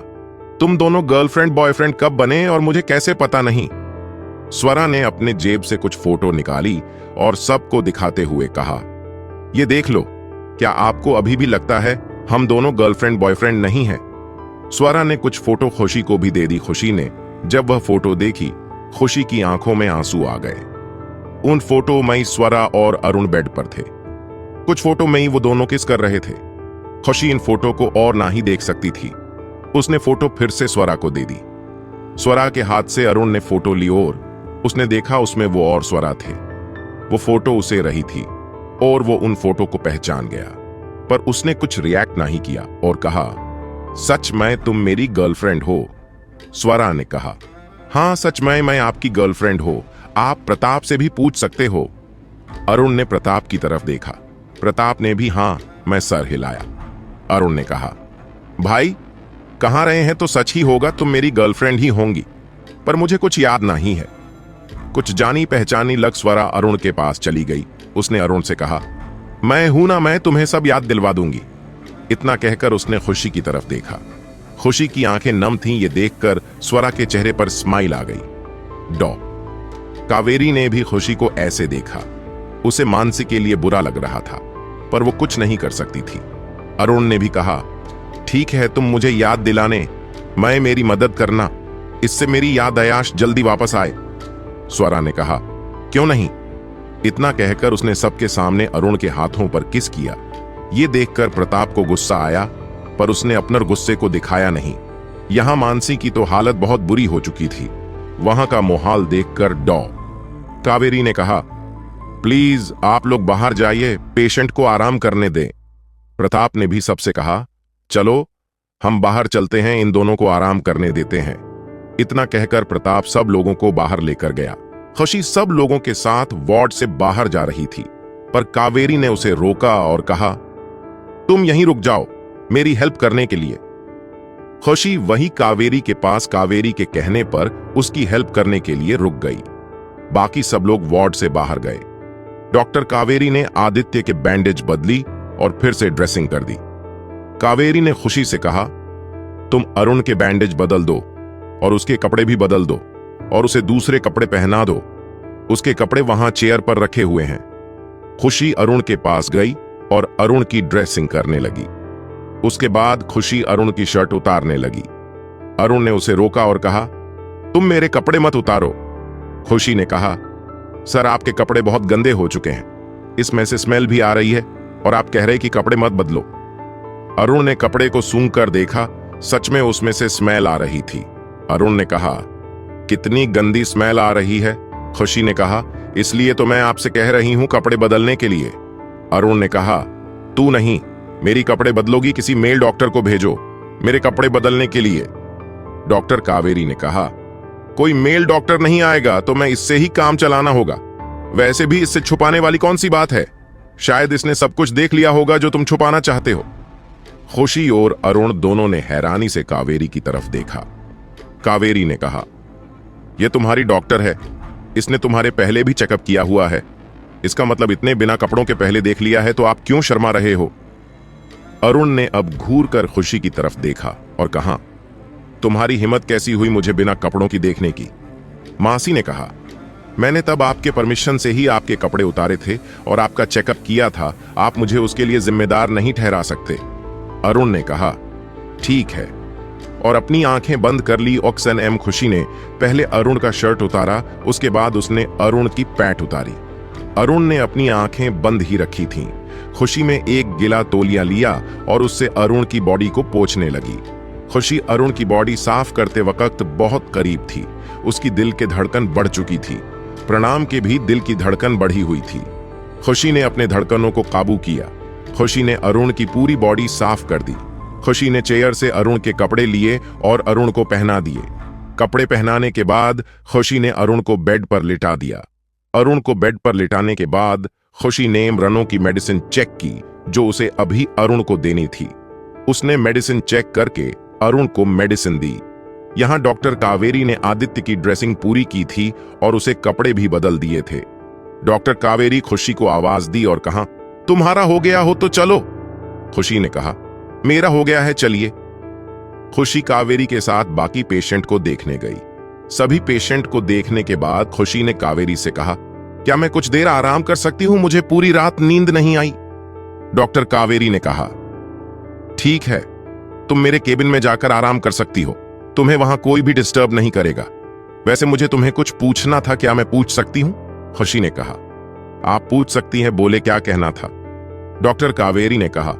तुम दोनों गर्लफ्रेंड बॉयफ्रेंड कब बने और मुझे कैसे पता नहीं? स्वरा ने अपने जेब से कुछ फोटो निकाली और सबको दिखाते हुए कहा, ये देख लो, क्या आपको अभी भी लगता है हम दोनों गर्लफ्रेंड बॉयफ्रेंड नहीं हैं? स्वरा ने कुछ फोटो खुशी को भी दे दी। खुशी ने जब वह फोटो देखी, खुशी की आंखों में आंसू आ गए। उन फोटो में स्वरा और अरुण बेड पर थे, कुछ फोटो में वो दोनों किस कर रहे थे। खुशी इन फोटो को और ना ही देख सकती थी। उसने फोटो फिर से स्वरा को दे दी। स्वरा के हाथ से अरुण ने फोटो ली और उसने देखा उसमें वो और स्वरा थे। वो फोटो उसे रही थी और वो उन फोटो को पहचान गया, पर उसने कुछ रिएक्ट नहीं किया और कहा, सच में तुम मेरी गर्लफ्रेंड हो? स्वरा ने कहा, हाँ सच में मैं आपकी गर्लफ्रेंड हो, आप प्रताप से भी पूछ सकते हो। अरुण ने प्रताप की तरफ देखा। प्रताप ने भी हाँ मैं सर हिलाया। अरुण ने कहा, भाई कहां रहे हैं तो सच ही होगा, तुम मेरी गर्लफ्रेंड ही होंगी, पर मुझे कुछ याद नहीं है। कुछ जानी पहचानी लग स्वरा अरुण के पास चली गई। उसने अरुण से कहा, मैं हूं ना, मैं तुम्हें सब याद दिलवा दूंगी। इतना कहकर उसने खुशी की तरफ देखा। खुशी की आंखें नम थीं, ये देखकर स्वरा के चेहरे पर स्माइल आ गई। कावेरी ने भी खुशी को ऐसे देखा। उसे मानसी के लिए बुरा लग रहा था, पर वो कुछ नहीं कर सकती थी। अरुण ने भी कहा, ठीक है तुम मुझे याद दिलाने, मैं मेरी मदद करना, इससे मेरी याद आयाश जल्दी वापस आए। स्वरा ने कहा, क्यों नहीं। इतना कहकर उसने सबके सामने अरुण के हाथों पर किस किया। ये देखकर प्रताप को गुस्सा आया, पर उसने अपने गुस्से को दिखाया नहीं। यहां मानसी की तो हालत बहुत बुरी हो चुकी थी। वहां का माहौल देखकर कावेरी ने कहा, प्लीज आप लोग बाहर जाइए, पेशेंट को आराम करने दें। प्रताप ने भी सबसे कहा, चलो हम बाहर चलते हैं, इन दोनों को आराम करने देते हैं। इतना कहकर प्रताप सब लोगों को बाहर लेकर गया। खुशी सब लोगों के साथ वार्ड से बाहर जा रही थी, पर कावेरी ने उसे रोका और कहा, तुम यहीं रुक जाओ मेरी हेल्प करने के लिए। खुशी वही कावेरी के पास कावेरी के कहने पर उसकी हेल्प करने के लिए रुक गई। बाकी सब लोग वार्ड से बाहर गए। डॉक्टर कावेरी ने आदित्य के बैंडेज बदली और फिर से ड्रेसिंग कर दी। कावेरी ने खुशी से कहा, तुम अरुण के बैंडेज बदल दो और उसके कपड़े भी बदल दो और उसे दूसरे कपड़े पहना दो। उसके कपड़े वहां चेयर पर रखे हुए हैं। खुशी अरुण के पास गई और अरुण की ड्रेसिंग करने लगी। उसके बाद खुशी अरुण की शर्ट उतारने लगी। अरुण ने उसे रोका और कहा, तुम मेरे कपड़े मत उतारो। खुशी ने कहा, सर आपके कपड़े बहुत गंदे हो चुके हैं, इसमें से स्मेल भी आ रही है और आप कह रहे कि कपड़े मत बदलो। अरुण ने कपड़े को सूंघ कर देखा, सच में उसमें से स्मेल आ रही थी। अरुण ने कहा, कितनी गंदी स्मेल आ रही है। खुशी ने कहा, इसलिए तो मैं आपसे कह रही हूं कपड़े बदलने के लिए। अरुण ने कहा, तू नहीं, मेरी कपड़े बदलोगी, किसी मेल डॉक्टर को भेजो मेरे कपड़े बदलने के लिए। डॉक्टर कावेरी ने कहा, कोई मेल डॉक्टर नहीं आएगा तो मैं इससे ही काम चलाना होगा। वैसे भी इससे छुपाने वाली कौन सी बात है, शायद इसने सब कुछ देख लिया होगा जो तुम छुपाना चाहते हो। खुशी और अरुण दोनों ने हैरानी से कावेरी की तरफ देखा। कावेरी ने कहा, यह तुम्हारी डॉक्टर है, इसने तुम्हारे पहले भी चेकअप किया हुआ है, इसका मतलब इतने बिना कपड़ों के पहले देख लिया है, तो आप क्यों शर्मा रहे हो। अरुण ने अब घूर कर खुशी की तरफ देखा और कहा, तुम्हारी हिम्मत कैसी हुई मुझे बिना कपड़ों की देखने की। मासी ने कहा, मैंने तब आपके परमिशन से ही आपके कपड़े उतारे थे और आपका चेकअप किया था, आप मुझे उसके लिए जिम्मेदार नहीं ठहरा सकते। अरुण ने कहा, ठीक है, और अपनी आंखें बंद कर ली। ऑक्सन एम खुशी ने पहले अरुण का शर्ट उतारा, उसके बाद उसने अरुण की पैंट उतारी। अरुण ने अपनी आंखें बंद ही रखी थीं। खुशी में एक गिला तौलिया लिया और उससे अरुण की बॉडी को पोंछने लगी। खुशी अरुण की बॉडी साफ करते वक्त बहुत करीब थी। उसकी दिल की धड़कन बढ़ चुकी थी, प्रणाम के भी दिल की धड़कन बढ़ी हुई थी। खुशी ने अपने धड़कनों को काबू किया। खुशी ने अरुण की पूरी बॉडी साफ कर दी। खुशी ने चेयर से अरुण के कपड़े लिए और अरुण को पहना दिए। कपड़े पहनाने के बाद खुशी ने अरुण को बेड पर लिटा दिया। अरुण को बेड पर लिटाने के बाद खुशी ने रनों की मेडिसिन चेक की जो उसे अभी अरुण को देनी थी। उसने मेडिसिन चेक करके अरुण को मेडिसिन दी। यहां डॉक्टर कावेरी ने आदित्य की ड्रेसिंग पूरी की थी और उसे कपड़े भी बदल दिए थे। डॉक्टर कावेरी खुशी को आवाज दी और कहा, तुम्हारा हो गया हो तो चलो। खुशी ने कहा, मेरा हो गया है, चलिए। खुशी कावेरी के साथ बाकी पेशेंट को देखने गई। सभी पेशेंट को देखने के बाद खुशी ने कावेरी से कहा, क्या मैं कुछ देर आराम कर सकती हूं, मुझे पूरी रात नींद नहीं आई। डॉक्टर कावेरी ने कहा, ठीक है, तुम मेरे केबिन में जाकर आराम कर सकती हो, तुम्हें वहां कोई भी डिस्टर्ब नहीं करेगा। वैसे मुझे तुम्हें कुछ पूछना था, क्या मैं पूछ सकती हूं? खुशी ने कहा, आप पूछ सकती हैं, बोले क्या कहना था। डॉक्टर कावेरी ने कहा,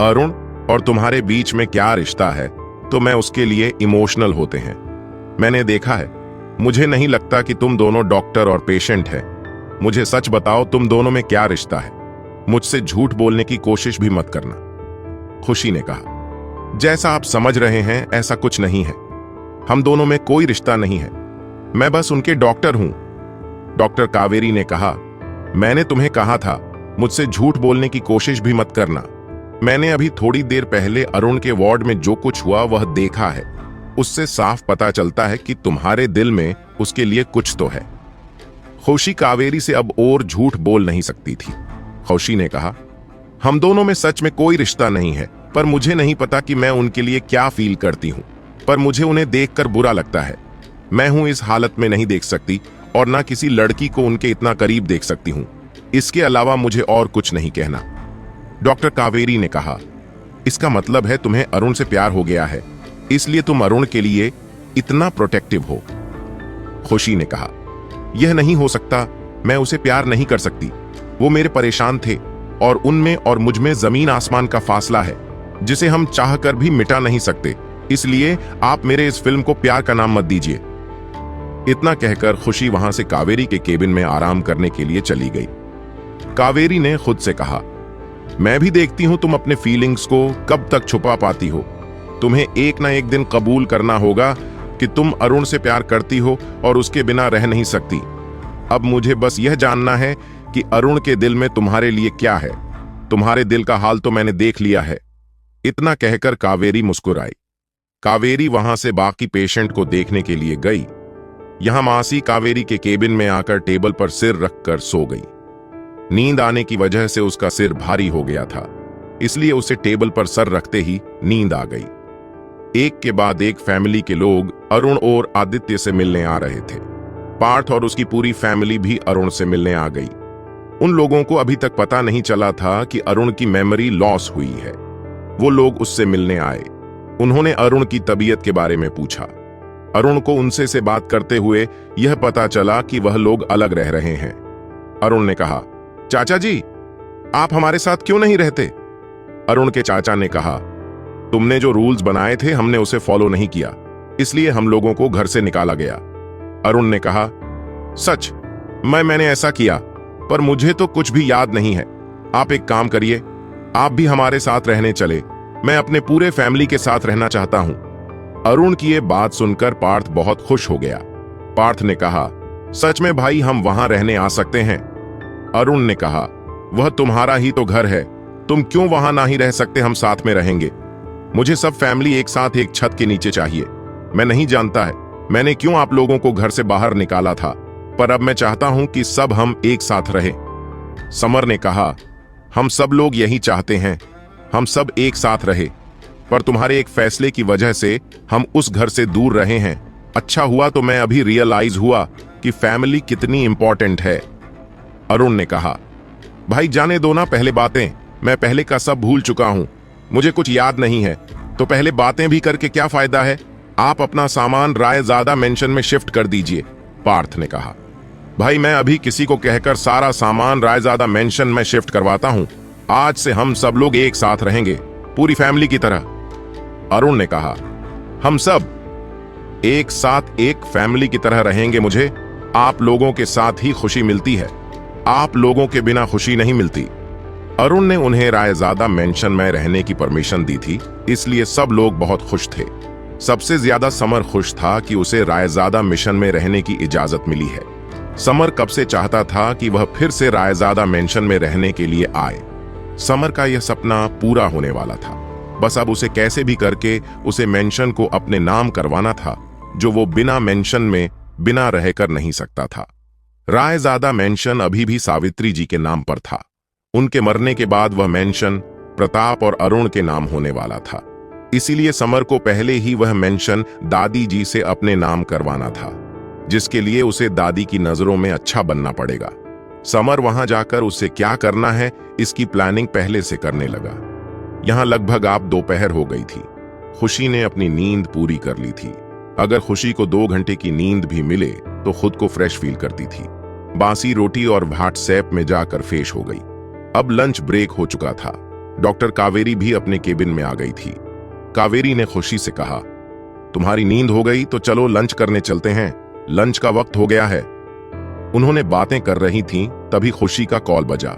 अरुण और तुम्हारे बीच में क्या रिश्ता है, तो मैं उसके लिए इमोशनल होते हैं। मैंने देखा है, मुझे नहीं लगता कि तुम दोनों डॉक्टर और पेशेंट हैं। मुझे सच बताओ, तुम दोनों में क्या रिश्ता है? मुझसे झूठ बोलने की कोशिश भी मत करना। खुशी ने कहा, जैसा आप समझ रहे हैं ऐसा कुछ नहीं है, हम दोनों में कोई रिश्ता नहीं है, मैं बस उनके डॉक्टर हूं। डॉक्टर कावेरी ने कहा, मैंने तुम्हें कहा था मुझसे झूठ बोलने की कोशिश भी मत करना। मैंने अभी थोड़ी देर पहले अरुण के वार्ड में जो कुछ हुआ वह देखा है, उससे साफ पता चलता है कि तुम्हारे दिल में उसके लिए कुछ तो है। खुशी कावेरी से अब और झूठ बोल नहीं सकती थी। खुशी ने कहा, हम दोनों में सच में कोई रिश्ता नहीं है, पर मुझे नहीं पता कि मैं उनके लिए क्या फील करती हूं, पर मुझे उन्हें देखकर बुरा लगता है। मैं हूं इस हालत में नहीं देख सकती और ना किसी लड़की को उनके इतना करीब देख सकती हूं। इसके अलावा मुझे और कुछ नहीं कहना। डॉक्टर कावेरी ने कहा, इसका मतलब है तुम्हें अरुण से प्यार हो गया है, इसलिए तुम अरुण के लिए इतना प्रोटेक्टिव हो। खुशी ने कहा, यह नहीं हो सकता, मैं उसे प्यार नहीं कर सकती। वो मेरे परेशान थे और उनमें और मुझ में जमीन आसमान का फासला है जिसे हम चाहकर भी मिटा नहीं सकते। इसलिए आप मेरे इस फिल्म को प्यार का नाम मत दीजिए। इतना कहकर खुशी वहां से कावेरी के केबिन में आराम करने के लिए चली गई। कावेरी ने खुद से कहा, मैं भी देखती हूं तुम अपने फीलिंग्स को कब तक छुपा पाती हो। तुम्हें एक ना एक दिन कबूल करना होगा कि तुम अरुण से प्यार करती हो और उसके बिना रह नहीं सकती। अब मुझे बस यह जानना है कि अरुण के दिल में तुम्हारे लिए क्या है। तुम्हारे दिल का हाल तो मैंने देख लिया है। इतना कहकर कावेरी मुस्कुराई। कावेरी वहां से बाकी पेशेंट को देखने के लिए गई। यहां मासी कावेरी के केबिन में आकर टेबल पर सिर रखकर सो गई। नींद आने की वजह से उसका सिर भारी हो गया था, इसलिए उसे टेबल पर सर रखते ही नींद आ गई। एक के बाद एक फैमिली के लोग अरुण और आदित्य से मिलने आ रहे थे। पार्थ और उसकी पूरी फैमिली भी अरुण से मिलने आ गई। उन लोगों को अभी तक पता नहीं चला था कि अरुण की मेमोरी लॉस हुई है। वो लोग उससे मिलने आए। उन्होंने अरुण की तबीयत के बारे में पूछा। अरुण को उनसे से बात करते हुए यह पता चला कि वह लोग अलग रह रहे हैं। अरुण ने कहा, चाचा जी, आप हमारे साथ क्यों नहीं रहते? अरुण के चाचा ने कहा, तुमने जो रूल्स बनाए थे हमने उसे फॉलो नहीं किया, इसलिए हम लोगों को घर से निकाला गया। अरुण ने कहा, सच? मैंने ऐसा किया, पर मुझे तो कुछ भी याद नहीं है। आप एक काम करिए, आप भी हमारे साथ रहने चले। मैं अपने पूरे फैमिली के साथ रहना चाहता हूं। अरुण की ये बात सुनकर पार्थ बहुत खुश हो गया। पार्थ ने कहा, सच में भाई, हम वहां रहने आ सकते हैं? अरुण ने कहा, वह तुम्हारा ही तो घर है, तुम क्यों वहां ना ही रह सकते? हम साथ में रहेंगे। मुझे सब फैमिली एक साथ एक छत के नीचे चाहिए। मैं नहीं जानता है मैंने क्यों आप लोगों को घर से बाहर निकाला था, पर अब मैं चाहता हूं कि सब हम एक साथ रहें। समर ने कहा, हम सब लोग यही चाहते हैं, हम सब एक साथ रहे, पर तुम्हारे एक फैसले की वजह से हम उस घर से दूर रहे हैं। अच्छा हुआ तो मैं अभी रियलाइज हुआ कि फैमिली कितनी इंपॉर्टेंट है। अरुण ने कहा, भाई जाने दो ना पहले बातें, मैं पहले का सब भूल चुका हूं, मुझे कुछ याद नहीं है, तो पहले बातें भी करके क्या फायदा है? आप अपना सामान रायजादा मेंशन में शिफ्ट कर दीजिए। पार्थ ने कहा, भाई मैं अभी किसी को कहकर सारा सामान रायजादा मेंशन में शिफ्ट करवाता हूं। आज से हम सब लोग एक साथ रहेंगे, पूरी फैमिली की तरह। अरुण ने कहा, हम सब एक साथ एक फैमिली की तरह रहेंगे। मुझे आप लोगों के साथ ही खुशी मिलती है, आप लोगों के बिना खुशी नहीं मिलती। अरुण ने उन्हें रायजादा मेंशन में रहने की परमिशन दी थी, इसलिए सब लोग बहुत खुश थे। सबसे ज्यादा समर खुश था कि उसे रायजादा मिशन में रहने की इजाजत मिली है। समर कब से चाहता था कि वह फिर से रायजादा मेंशन में रहने के लिए आए। समर का यह सपना पूरा होने वाला था, बस अब उसे कैसे भी करके उसे मेंशन को अपने नाम करवाना था, जो वो बिना मेंशन में बिना रहकर नहीं सकता था। रायजादा मेंशन अभी भी सावित्री जी के नाम पर था। उनके मरने के बाद वह मेंशन प्रताप और अरुण के नाम होने वाला था, इसीलिए समर को पहले ही वह मेंशन दादी जी से अपने नाम करवाना था, जिसके लिए उसे दादी की नजरों में अच्छा बनना पड़ेगा। समर वहां जाकर उसे क्या करना है इसकी प्लानिंग पहले से करने लगा। यहां लगभग आप दोपहर हो गई थी। खुशी ने अपनी नींद पूरी कर ली थी। अगर खुशी को 2 घंटे की नींद भी मिले तो खुद को फ्रेश फील करती थी। बासी रोटी और व्हाट्सएप में जाकर फेश हो गई। अब लंच ब्रेक हो चुका था। डॉक्टर कावेरी भी अपने केबिन में आ गई थी। कावेरी ने खुशी से कहा, तुम्हारी नींद हो गई तो चलो लंच करने चलते हैं, लंच का वक्त हो गया है। उन्होंने बातें कर रही थीं, तभी खुशी का कॉल बजा।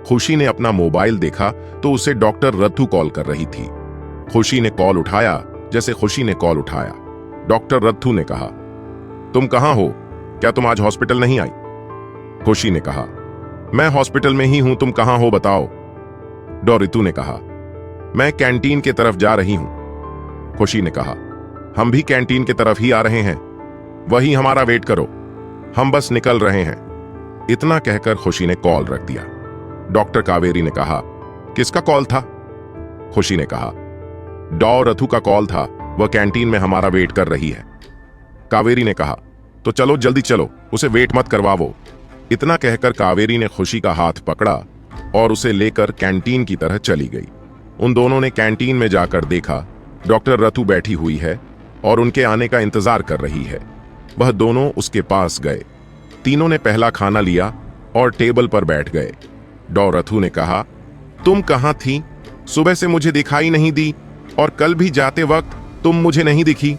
खुशी ने अपना मोबाइल देखा तो उसे डॉक्टर रथु कॉल कर रही थी। खुशी ने कॉल उठाया। जैसे खुशी ने कॉल उठाया, डॉक्टर रथु ने कहा, तुम कहां हो? क्या तुम आज हॉस्पिटल नहीं आई? खुशी ने कहा, मैं हॉस्पिटल में ही हूं, तुम कहां हो बताओ? डॉ ऋतु ने कहा, मैं कैंटीन के तरफ जा रही हूं। खुशी ने कहा, हम भी कैंटीन की तरफ ही आ रहे हैं, वही हमारा वेट करो, हम बस निकल रहे हैं। इतना कहकर खुशी ने कॉल रख दिया। डॉक्टर कावेरी ने कहा, किसका कॉल था? खुशी ने कहा, डॉ रथु का कॉल था, वह कैंटीन में हमारा वेट कर रही है। कावेरी ने कहा, तो चलो जल्दी चलो, उसे वेट मत करवाओ। इतना कहकर कावेरी ने खुशी का हाथ पकड़ा और उसे लेकर कैंटीन की तरह चली गई। उन दोनों ने कैंटीन में जाकर देखा, डॉक्टर रथु बैठी हुई है और उनके आने का इंतजार कर रही है। वह दोनों उसके पास गए। तीनों ने पहला खाना लिया और टेबल पर बैठ गए। डॉ रथु ने कहा, तुम कहां थी? सुबह से मुझे दिखाई नहीं दी और कल भी जाते वक्त तुम मुझे नहीं दिखी।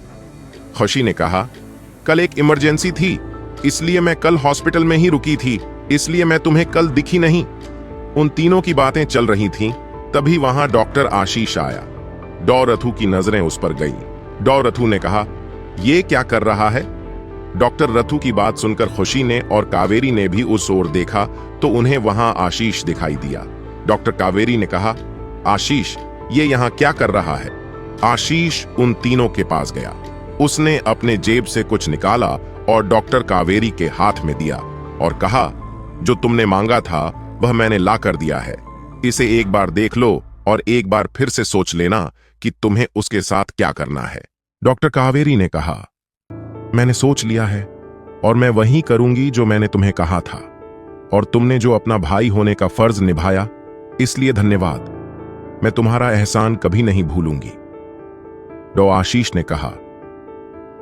खुशी ने कहा, कल एक इमरजेंसी थी, इसलिए मैं कल हॉस्पिटल में ही रुकी थी, इसलिए मैं तुम्हें कल दिखी नहीं। उन तीनों की बातें चल रही थीं, तभी वहां डॉक्टर आशीष आया। डॉ रथु की नजरें उस पर गईं। डॉ रथु ने कहा, ये क्या कर रहा है? डॉक्टर रथु की बात सुनकर खुशी ने और कावेरी ने भी उस ओर देखा तो उन्हें वहां आशीष दिखाई दिया। डॉक्टर कावेरी ने कहा, आशीष ये यहां क्या कर रहा है? आशीष उन तीनों के पास गया। उसने अपने जेब से कुछ निकाला और डॉक्टर कावेरी के हाथ में दिया और कहा, जो तुमने मांगा था वह मैंने ला कर दिया है, इसे एक बार देख लो और एक बार फिर से सोच लेना कि तुम्हें उसके साथ क्या करना है। डॉक्टर कावेरी ने कहा, मैंने सोच लिया है और मैं वही करूंगी जो मैंने तुम्हें कहा था, और तुमने जो अपना भाई होने का फर्ज निभाया इसलिए धन्यवाद। मैं तुम्हारा एहसान कभी नहीं भूलूंगी। डॉ आशीष ने कहा,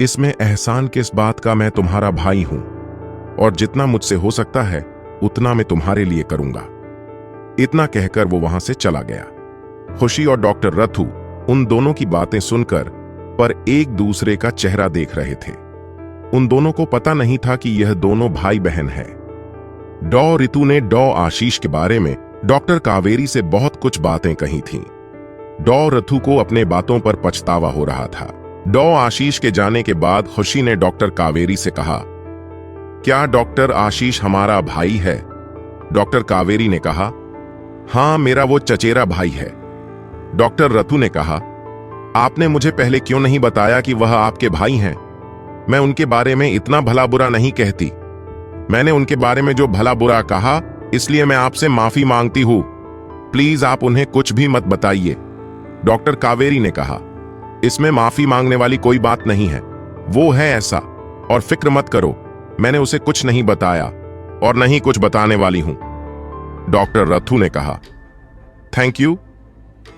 इसमें एहसान किस बात का, मैं तुम्हारा भाई हूं और जितना मुझसे हो सकता है उतना मैं तुम्हारे लिए करूंगा। इतना कहकर वो वहां से चला गया। खुशी और डॉक्टर रथु उन दोनों की बातें सुनकर पर एक दूसरे का चेहरा देख रहे थे। उन दोनों को पता नहीं था कि यह दोनों भाई बहन हैं। डॉ रितु ने डॉ आशीष के बारे में डॉक्टर कावेरी से बहुत कुछ बातें कही थीं। डॉ रथु को अपने बातों पर पछतावा हो रहा था। डॉ आशीष के जाने के बाद खुशी ने डॉक्टर कावेरी से कहा, क्या डॉक्टर आशीष हमारा भाई है? डॉक्टर कावेरी ने कहा, हां, मेरा वो चचेरा भाई है। डॉक्टर रथु ने कहा, आपने मुझे पहले क्यों नहीं बताया कि वह आपके भाई हैं? मैं उनके बारे में इतना भला बुरा नहीं कहती। मैंने उनके बारे में जो भला बुरा कहा, इसलिए मैं आपसे माफी मांगती हूं। प्लीज आप उन्हें कुछ भी मत बताइए। डॉक्टर कावेरी ने कहा, इसमें माफी मांगने वाली कोई बात नहीं है। वो है ऐसा और फिक्र मत करो, मैंने उसे कुछ नहीं बताया और नहीं कुछ बताने वाली हूं। डॉक्टर रथु ने कहा, थैंक यू।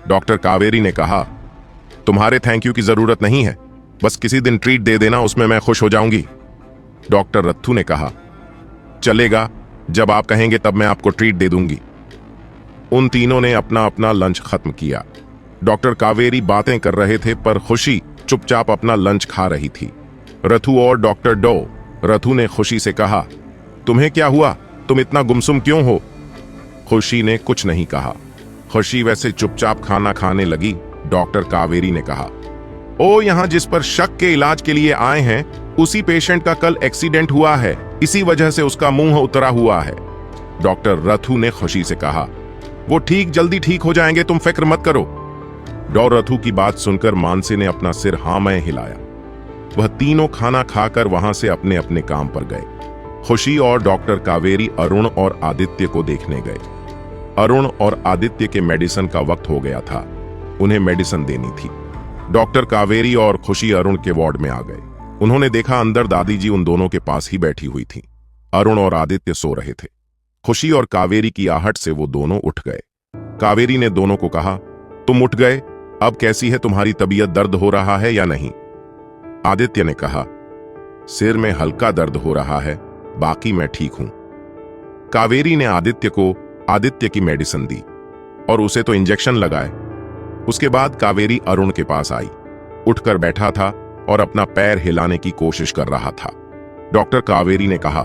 डॉक्टर कावेरी ने कहा, तुम्हारे थैंक यू की जरूरत नहीं है, बस किसी दिन ट्रीट दे देना, उसमें मैं खुश हो जाऊंगी। डॉक्टर रथु ने कहा, चलेगा, जब आप कहेंगे तब मैं आपको ट्रीट दे दूंगी। उन तीनों ने अपना अपना लंच खत्म किया। डॉक्टर कावेरी बातें कर रहे थे पर खुशी चुपचाप अपना लंच खा रही थी। रथु और डॉक्टर डॉ रथु ने खुशी से कहा, तुम्हें क्या हुआ, तुम इतना गुमसुम क्यों हो? खुशी ने कुछ नहीं कहा। खुशी वैसे चुपचाप खाना खाने लगी। डॉक्टर कावेरी ने कहा, ओ, यहां जिस पर शक के इलाज के लिए आए हैं, उसी पेशेंट का कल एक्सीडेंट हुआ है, इसी वजह से उसका मुंह उतरा हुआ है। डॉक्टर रथु ने खुशी से कहा, वो जल्दी ठीक हो जाएंगे, तुम फिक्र मत करो। डॉ रथु की बात सुनकर मानसी ने अपना सिर हाँ में हिलाया। वह तीनों खाना खाकर वहां से अपने अपने काम पर गए। खुशी और डॉक्टर कावेरी अरुण और आदित्य को देखने गए। अरुण और आदित्य के मेडिसिन का वक्त हो गया था, उन्हें मेडिसिन देनी थी। डॉक्टर कावेरी और खुशी अरुण के वार्ड में आ गए। उन्होंने देखा अंदर दादी जी उन दोनों के पास ही बैठी हुई थी। अरुण और आदित्य सो रहे थे। खुशी और कावेरी की आहट से वो दोनों उठ गए। कावेरी ने दोनों को कहा, तुम उठ गए, अब कैसी है तुम्हारी तबीयत, दर्द हो रहा है या नहीं? आदित्य ने कहा, सिर में हल्का दर्द हो रहा है, बाकी मैं ठीक हूं। कावेरी ने आदित्य की मेडिसिन दी और उसे तो इंजेक्शन लगाए। उसके बाद कावेरी अरुण के पास आई, उठकर बैठा था और अपना पैर हिलाने की कोशिश कर रहा था। डॉक्टर कावेरी ने कहा,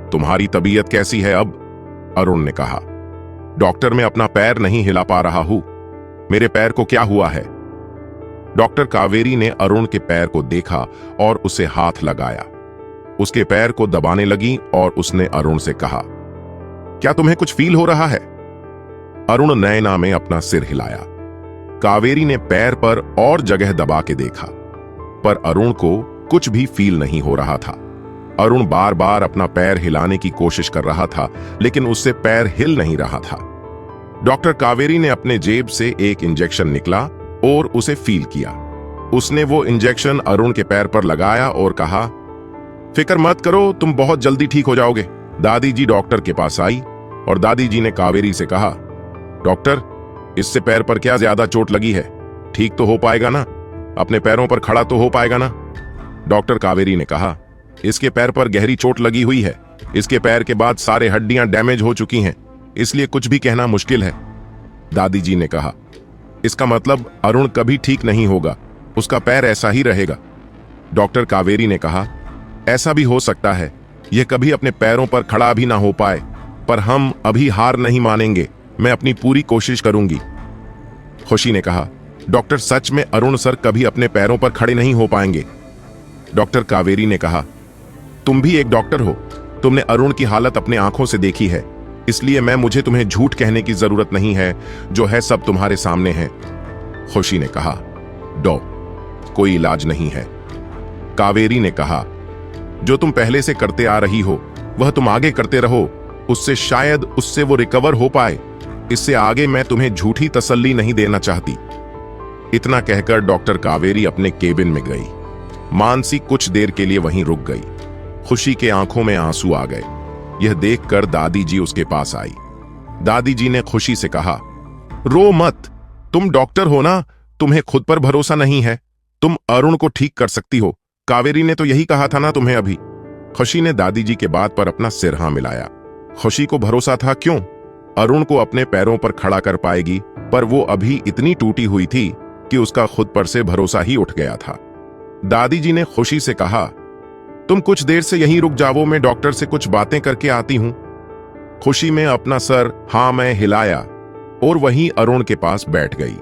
तुम्हारी तबीयत कैसी है अब? अरुण ने कहा, डॉक्टर, मैं अपना पैर नहीं हिला पा रहा हूं, मेरे पैर को क्या हुआ है? डॉक्टर कावेरी ने अरुण के पैर को देखा और उसे हाथ लगाया। उसके पैर को दबाने लगी और उसने अरुण से कहा, क्या तुम्हें कुछ फील हो रहा है? अरुण नैना में अपना सिर हिलाया। कावेरी ने पैर पर और जगह दबा के देखा, पर अरुण को कुछ भी फील नहीं हो रहा था। अरुण बार बार अपना पैर हिलाने की कोशिश कर रहा था, लेकिन उससे पैर हिल नहीं रहा था। डॉक्टर कावेरी ने अपने जेब से एक इंजेक्शन निकला और उसे फील किया। उसने वो इंजेक्शन अरुण के पैर पर लगाया और कहा, फिक्र मत करो, तुम बहुत जल्दी ठीक हो जाओगे। दादी जी डॉक्टर के पास आई और दादी जी ने कावेरी से कहा, डॉक्टर, इससे पैर पर क्या ज्यादा चोट लगी है? ठीक तो हो पाएगा ना? अपने पैरों पर खड़ा तो हो पाएगा ना? डॉक्टर कावेरी ने कहा, इसके पैर पर गहरी चोट लगी हुई है। इसके पैर के बाद सारे हड्डियां डैमेज हो चुकी हैं, इसलिए कुछ भी कहना मुश्किल है। दादी जी ने कहा, इसका मतलब अरुण कभी ठीक नहीं होगा, उसका पैर ऐसा ही रहेगा। डॉक्टर कावेरी ने कहा, ऐसा भी हो सकता है, यह कभी अपने पैरों पर खड़ा भी ना हो पाए, पर हम अभी हार नहीं मानेंगे, मैं अपनी पूरी कोशिश करूंगी। खुशी ने कहा, डॉक्टर, सच में अरुण सर कभी अपने पैरों पर खड़े नहीं हो पाएंगे। डॉक्टर कावेरी ने कहा, तुम भी एक डॉक्टर हो, तुमने अरुण की हालत अपने आंखों से देखी है, इसलिए मुझे तुम्हें झूठ कहने की जरूरत नहीं है, जो है सब तुम्हारे सामने है। खुशी ने कहा, डॉ, कोई इलाज नहीं है। कावेरी ने कहा, जो तुम पहले से करते आ रही हो वह तुम आगे करते रहो, उससे शायद उससे वो रिकवर हो पाए। इससे आगे मैं तुम्हें झूठी तसल्ली नहीं देना चाहती। इतना कहकर डॉक्टर कावेरी अपने केबिन में गई। मानसी कुछ देर के लिए वहीं रुक गई। खुशी के आंखों में आंसू आ गए। यह देखकर दादी जी उसके पास आई। दादी जी ने खुशी से कहा, रो मत, तुम डॉक्टर हो ना, तुम्हें खुद पर भरोसा नहीं है? तुम अरुण को ठीक कर सकती हो। कावेरी ने तो यही कहा था ना तुम्हें अभी। खुशी ने दादी जी के बात पर अपना सिर हाँ मिलाया। खुशी को भरोसा था, क्यों? अरुण को अपने पैरों पर खड़ा कर पाएगी, पर वो अभी इतनी टूटी हुई थी कि उसका खुद पर से भरोसा ही उठ गया था। दादी जी ने खुशी से कहा, तुम कुछ देर से यहीं रुक जाओ, मैं डॉक्टर से कुछ बातें करके आती हूं। खुशी में अपना सर हाँ मैं हिलाया और वहीं अरुण के पास बैठ गई।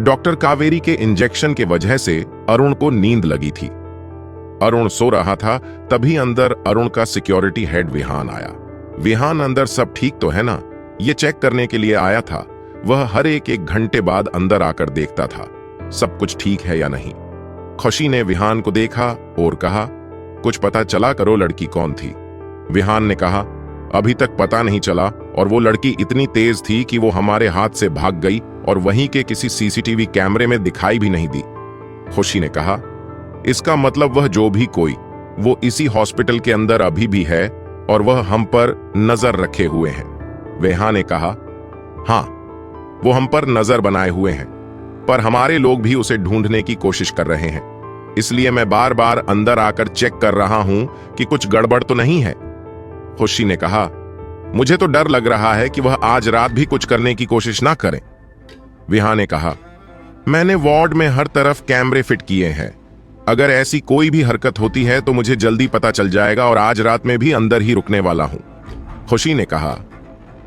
डॉक्टर कावेरी के इंजेक्शन के वजह से अरुण को नींद लगी थी। अरुण सो रहा था, तभी अंदर अरुण का सिक्योरिटी हेड विहान आया। विहान, अंदर सब ठीक तो है ना, ये चेक करने के लिए आया था। वह हर एक घंटे बाद अंदर आकर देखता था सब कुछ ठीक है या नहीं। खुशी ने विहान को देखा और कहा, कुछ पता चला करो लड़की कौन थी? विहान ने कहा, अभी तक पता नहीं चला, और वो लड़की इतनी तेज थी कि वो हमारे हाथ से भाग गई और वहीं के किसी सीसीटीवी कैमरे में दिखाई भी नहीं दी। खुशी ने कहा, इसका मतलब वह जो भी कोई, वो इसी हॉस्पिटल के अंदर अभी भी है और वह हम पर नजर रखे हुए हैं। विहान ने कहा, हाँ, वो हम पर नजर बनाए हुए हैं, पर हमारे लोग भी उसे ढूंढने की कोशिश कर रहे हैं। इसलिए मैं बार बार अंदर आकर चेक कर रहा हूं कि कुछ गड़बड़ तो नहीं है। खुशी ने कहा, मुझे तो डर लग रहा है कि वह आज रात भी कुछ करने की कोशिश ना करें। विहान ने कहा, मैंने वार्ड में हर तरफ कैमरे फिट किए हैं। अगर ऐसी कोई भी हरकत होती है तो मुझे जल्दी पता चल जाएगा और आज रात में भी अंदर ही रुकने वाला हूं। खुशी ने कहा,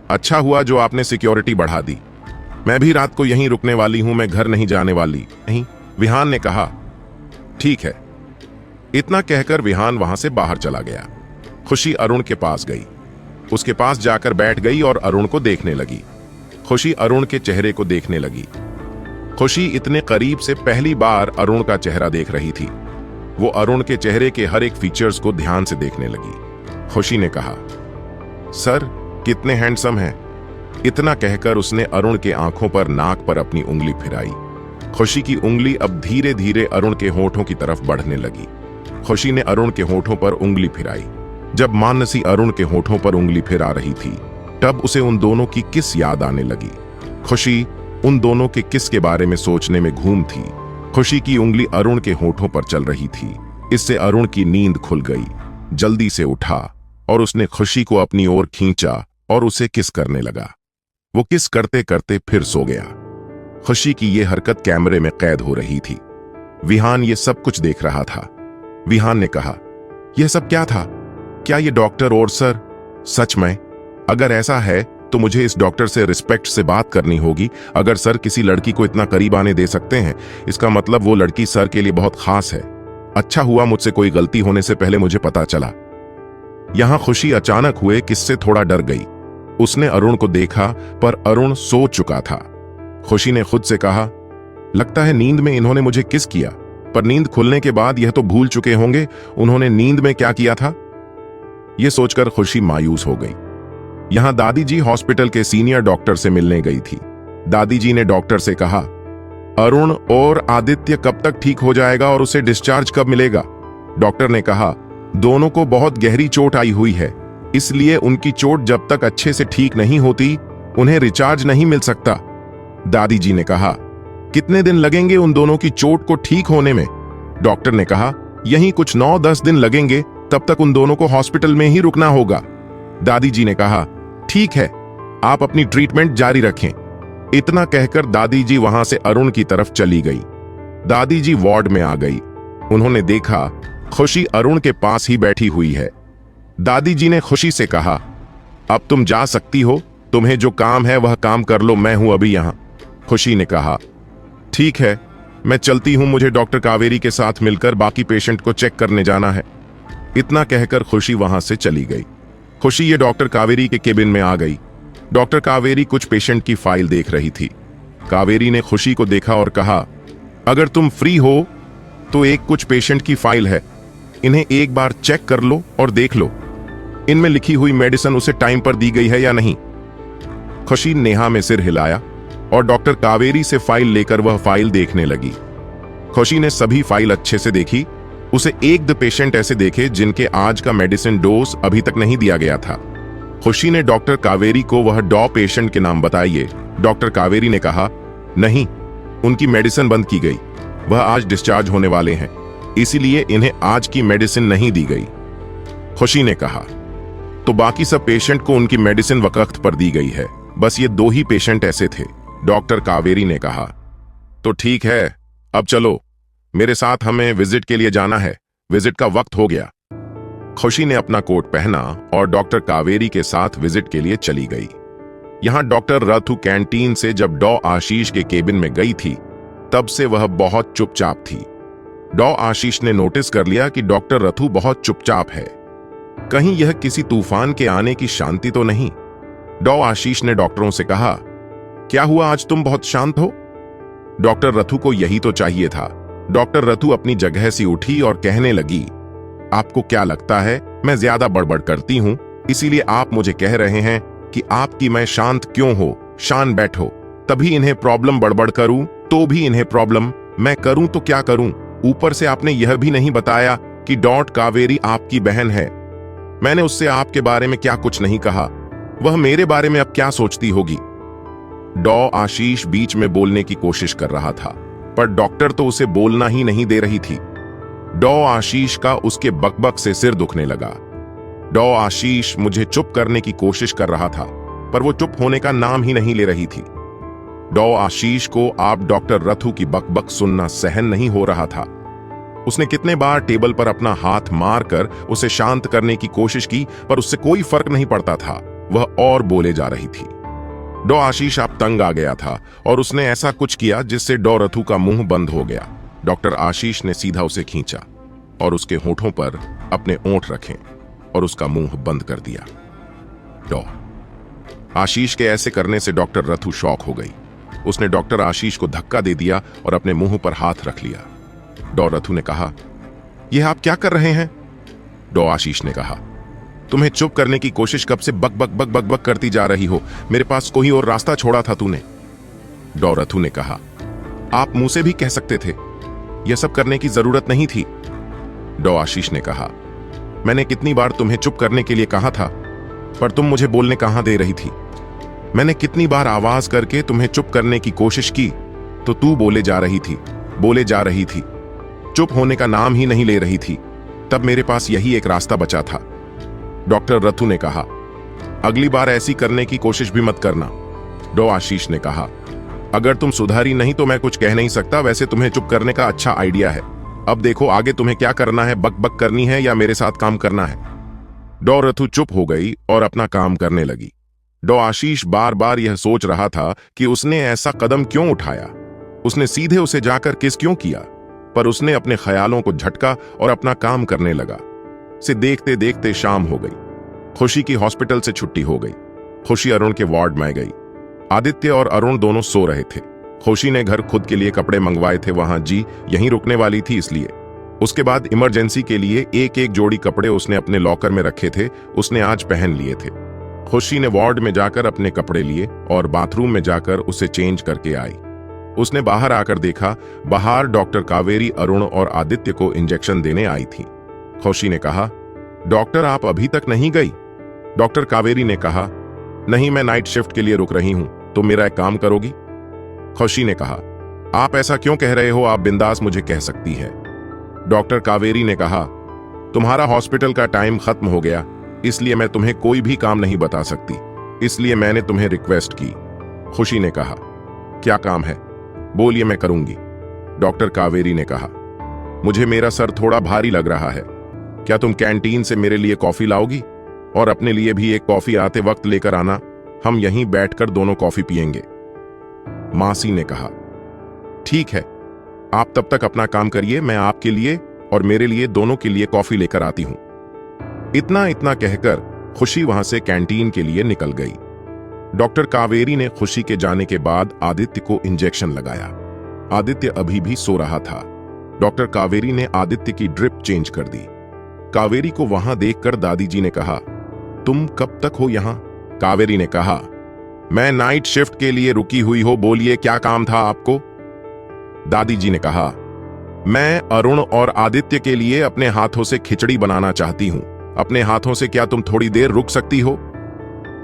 अच्छा हुआ जो आपने सिक्योरिटी बढ़ा दी। मैं भी रात को यहीं रुकने वाली हूं, मैं घर नहीं जाने वाली। नहीं, विहान ने कहा, ठीक है। इतना कहकर विहान वहां से बाहर चला गया। खुशी अरुण के पास गई, उसके पास जाकर बैठ गई और अरुण को देखने लगी। खुशी अरुण के चेहरे को देखने लगी। खुशी इतने करीब से पहली बार अरुण का चेहरा देख रही थी। वो अरुण के चेहरे के हर एक फीचर्स को ध्यान से देखने लगी। खुशी ने कहा, सर कितने हैंडसम हैं। इतना कहकर उसने अरुण के आंखों पर, नाक पर अपनी उंगली फिराई। खुशी की उंगली अब धीरे धीरे अरुण के होठों की तरफ बढ़ने लगी। खुशी ने अरुण के होठों पर उंगली फिराई। जब मानसी अरुण के होठों पर उंगली फिरा रही थी, तब उसे उन दोनों की किस याद आने लगी। खुशी उन दोनों के किस के बारे में सोचने में घूम थी। खुशी की उंगली अरुण के होठों पर चल रही थी। इससे अरुण की नींद खुल गई। जल्दी से उठा और उसने खुशी को अपनी ओर खींचा और उसे किस करने लगा। वो किस करते करते फिर सो गया। खुशी की ये हरकत कैमरे में कैद हो रही थी। विहान ये सब कुछ देख रहा था। विहान ने कहा, यह सब क्या था? क्या ये डॉक्टर और सर सच में? अगर ऐसा है तो मुझे इस डॉक्टर से रिस्पेक्ट से बात करनी होगी। अगर सर किसी लड़की को इतना करीब आने दे सकते हैं, इसका मतलब वो लड़की सर के लिए बहुत खास है। अच्छा हुआ मुझसे कोई गलती होने से पहले मुझे पता चला। यहां खुशी अचानक हुए किससे थोड़ा डर गई। उसने अरुण को देखा, पर अरुण सो चुका था। खुशी ने खुद से कहा, लगता है नींद में इन्होंने मुझे किस किया, पर नींद खुलने के बाद यह तो भूल चुके होंगे उन्होंने नींद में क्या किया था। यह सोचकर खुशी मायूस हो गई। यहां दादी जी हॉस्पिटल के सीनियर डॉक्टर से मिलने गई थी। दादी जी ने डॉक्टर से कहा, अरुण और आदित्य कब तक ठीक हो जाएगा और उसे डिस्चार्ज कब मिलेगा? डॉक्टर ने कहा, दोनों को बहुत गहरी चोट आई हुई है, इसलिए उनकी चोट जब तक अच्छे से ठीक नहीं होती उन्हें रिचार्ज नहीं मिल सकता। दादी जी ने कहा, कितने दिन लगेंगे उन दोनों की चोट को ठीक होने में? डॉक्टर ने कहा, यहीं कुछ 9-10 दिन लगेंगे, तब तक उन दोनों को हॉस्पिटल में ही रुकना होगा। दादी जी ने कहा, ठीक है, आप अपनी ट्रीटमेंट जारी रखें। इतना कहकर दादी जी वहां से अरुण की तरफ चली गई। दादी जी वार्ड में आ गई। उन्होंने देखा खुशी अरुण के पास ही बैठी हुई है। दादी जी ने खुशी से कहा, अब तुम जा सकती हो, तुम्हें जो काम है वह काम कर लो, मैं हूं अभी यहां। खुशी ने कहा, ठीक है, मैं चलती हूं, मुझे डॉक्टर कावेरी के साथ मिलकर बाकी पेशेंट को चेक करने जाना है। इतना कहकर खुशी वहां से चली गई। खुशी ये डॉक्टर कावेरी के केबिन में आ गई। डॉक्टर कावेरी कुछ पेशेंट की फाइल देख रही थी। कावेरी ने खुशी को देखा और कहा, अगर तुम फ्री हो तो एक कुछ पेशेंट की फाइल है, इन्हें एक बार चेक कर लो और देख लो इनमें लिखी हुई मेडिसिन उसे टाइम पर दी गई है या नहीं। खुशी नेहा में सिर हिलाया और डॉक्टर कावेरी से फाइल लेकर वह फाइल देखने लगी। खुशी ने सभी फाइल अच्छे से देखी। उसे एक दो पेशेंट ऐसे देखे जिनके आज का मेडिसिन डोज अभी तक नहीं दिया गया था। खुशी ने डॉक्टर कावेरी को वह 2 पेशेंट के नाम बताइए। डॉक्टर कावेरी ने कहा, नहीं, उनकी मेडिसिन बंद की गई। वह आज डिस्चार्ज होने वाले हैं, इसीलिए इन्हें आज की मेडिसिन नहीं दी गई। खुशी ने कहा, तो बाकी सब पेशेंट को उनकी मेडिसिन वक्त पर दी गई है, बस ये 2 ही पेशेंट ऐसे थे। डॉक्टर कावेरी ने कहा, तो ठीक है, अब चलो मेरे साथ, हमें विजिट के लिए जाना है, विजिट का वक्त हो गया। खुशी ने अपना कोट पहना और डॉक्टर कावेरी के साथ विजिट के लिए चली गई। यहां डॉक्टर रथु कैंटीन से जब डॉ आशीष के केबिन में गई थी, तब से वह बहुत चुपचाप थी। डॉ आशीष ने नोटिस कर लिया कि डॉक्टर रथु बहुत चुपचाप है। कहीं यह किसी तूफान के आने की शांति तो नहीं? डॉ आशीष ने डॉक्टरों से कहा, क्या हुआ, आज तुम बहुत शांत हो? डॉक्टर रथु को यही तो चाहिए था। डॉक्टर रथु अपनी जगह से उठी और कहने लगी, आपको क्या लगता है मैं ज्यादा बड़बड़ करती हूं, इसीलिए आप मुझे कह रहे हैं कि आपकी मैं शांत क्यों हो? शांत बैठो, तभी इन्हें प्रॉब्लम, बड़बड़ करूं तो भी इन्हें प्रॉब्लम, मैं करूं तो क्या करूं? ऊपर से आपने यह भी नहीं बताया कि डॉट कावेरी आपकी बहन है। मैंने उससे आपके बारे में क्या कुछ नहीं कहा, वह मेरे बारे में अब क्या सोचती होगी? डॉ आशीष बीच में बोलने की कोशिश कर रहा था, पर डॉक्टर तो उसे बोलना ही नहीं दे रही थी। डॉ आशीष का उसके बकबक से सिर दुखने लगा। डॉ आशीष मुझे चुप करने की कोशिश कर रहा था, पर वो चुप होने का नाम ही नहीं ले रही थी। डॉ आशीष को आप डॉक्टर रथु की बकबक सुनना सहन नहीं हो रहा था। उसने कितने बार टेबल पर अपना हाथ मारकर उसे शांत करने की कोशिश की, पर उससे कोई फर्क नहीं पड़ता था। वह और बोले जा रही थी। डॉ आशीष आप तंग आ गया था और उसने ऐसा कुछ किया जिससे डॉ रथु का मुंह बंद हो गया। डॉक्टर आशीष ने सीधा उसे खींचा और उसके होठों पर अपने ओंठ रखे और उसका मुंह बंद कर दिया। डॉ आशीष के ऐसे करने से डॉक्टर रथु शॉक हो गई। उसने डॉक्टर आशीष को धक्का दे दिया और अपने मुंह पर हाथ रख लिया। डॉ रथु ने कहा, यह आप क्या कर रहे हैं? डॉ आशीष ने कहा, तुम्हें चुप करने की कोशिश कब से बक बक बक बक बक करती जा रही हो, मेरे पास कोई और रास्ता छोड़ा था तूने। डॉ रथु ने कहा, आप मुंह से भी कह सकते थे, यह सब करने की जरूरत नहीं थी। डॉ आशीष ने कहा, मैंने कितनी बार तुम्हें चुप करने के लिए कहा था, पर तुम मुझे बोलने कहां दे रही थी? मैंने कितनी बार आवाज करके तुम्हें चुप करने की कोशिश की, तो तू बोले जा रही थी, बोले जा रही थी, चुप होने का नाम ही नहीं ले रही थी। तब मेरे पास यही एक रास्ता बचा था। डॉक्टर रथु ने कहा, अगली बार ऐसी करने की कोशिश भी मत करना। डॉ आशीष ने कहा, अगर तुम सुधारी नहीं तो मैं कुछ कह नहीं सकता, वैसे तुम्हें चुप करने का अच्छा आइडिया है। अब देखो आगे तुम्हें क्या करना है, बक बक करनी है या मेरे साथ काम करना है? डॉ रथु चुप हो गई और अपना काम करने लगी। डॉ आशीष बार बार यह सोच रहा था कि उसने ऐसा कदम क्यों उठाया। उसने सीधे उसे जाकर किस क्यों किया, पर उसने अपने ख्यालों को झटका और अपना काम करने लगा। से देखते देखते शाम हो गई। खुशी की हॉस्पिटल से छुट्टी हो गई। खुशी अरुण के वार्ड में गई। आदित्य और अरुण दोनों सो रहे थे। खुशी ने घर खुद के लिए कपड़े मंगवाए थे, वहां जी यहीं रुकने वाली थी इसलिए। उसके बाद इमरजेंसी के लिए एक एक जोड़ी कपड़े उसने अपने लॉकर में रखे थे, उसने आज पहन लिए थे। खुशी ने वार्ड में जाकर अपने कपड़े लिए और बाथरूम में जाकर उसे चेंज करके आई। उसने बाहर आकर देखा, बाहर डॉक्टर कावेरी अरुण और आदित्य को इंजेक्शन देने आई थी। खुशी ने कहा, डॉक्टर आप अभी तक नहीं गई? डॉक्टर कावेरी ने कहा, नहीं मैं नाइट शिफ्ट के लिए रुक रही हूं, तुम मेरा एक काम करोगी? खुशी ने कहा, आप ऐसा क्यों कह रहे हो, आप बिंदास मुझे कह सकती हैं। डॉक्टर कावेरी ने कहा, तुम्हारा हॉस्पिटल का टाइम खत्म हो गया, इसलिए मैं तुम्हें कोई भी काम नहीं बता सकती, इसलिए मैंने तुम्हें रिक्वेस्ट की। खुशी ने कहा, क्या काम है, बोलिए मैं करूंगी। डॉक्टर कावेरी ने कहा, मुझे मेरा सर थोड़ा भारी लग रहा है, क्या तुम कैंटीन से मेरे लिए कॉफी लाओगी और अपने लिए भी एक कॉफी आते वक्त लेकर आना, हम यहीं बैठकर दोनों कॉफी पिएंगे। मासी ने कहा, ठीक है, आप तब तक अपना काम करिए, मैं आपके लिए और मेरे लिए दोनों के लिए कॉफी लेकर आती हूं। इतना इतना कहकर खुशी वहां से कैंटीन के लिए निकल गई। डॉक्टर कावेरी ने खुशी के जाने के बाद आदित्य को इंजेक्शन लगाया। आदित्य अभी भी सो रहा था। डॉक्टर कावेरी ने आदित्य की ड्रिप चेंज कर दी। कावेरी को वहां देखकर दादी जी ने कहा, तुम कब तक हो यहां? कावेरी ने कहा, मैं नाइट शिफ्ट के लिए रुकी हुई हो, बोलिए क्या काम था आपको? दादी जी ने कहा, मैं अरुण और आदित्य के लिए अपने हाथों से खिचड़ी बनाना चाहती हूं, अपने हाथों से, क्या तुम थोड़ी देर रुक सकती हो?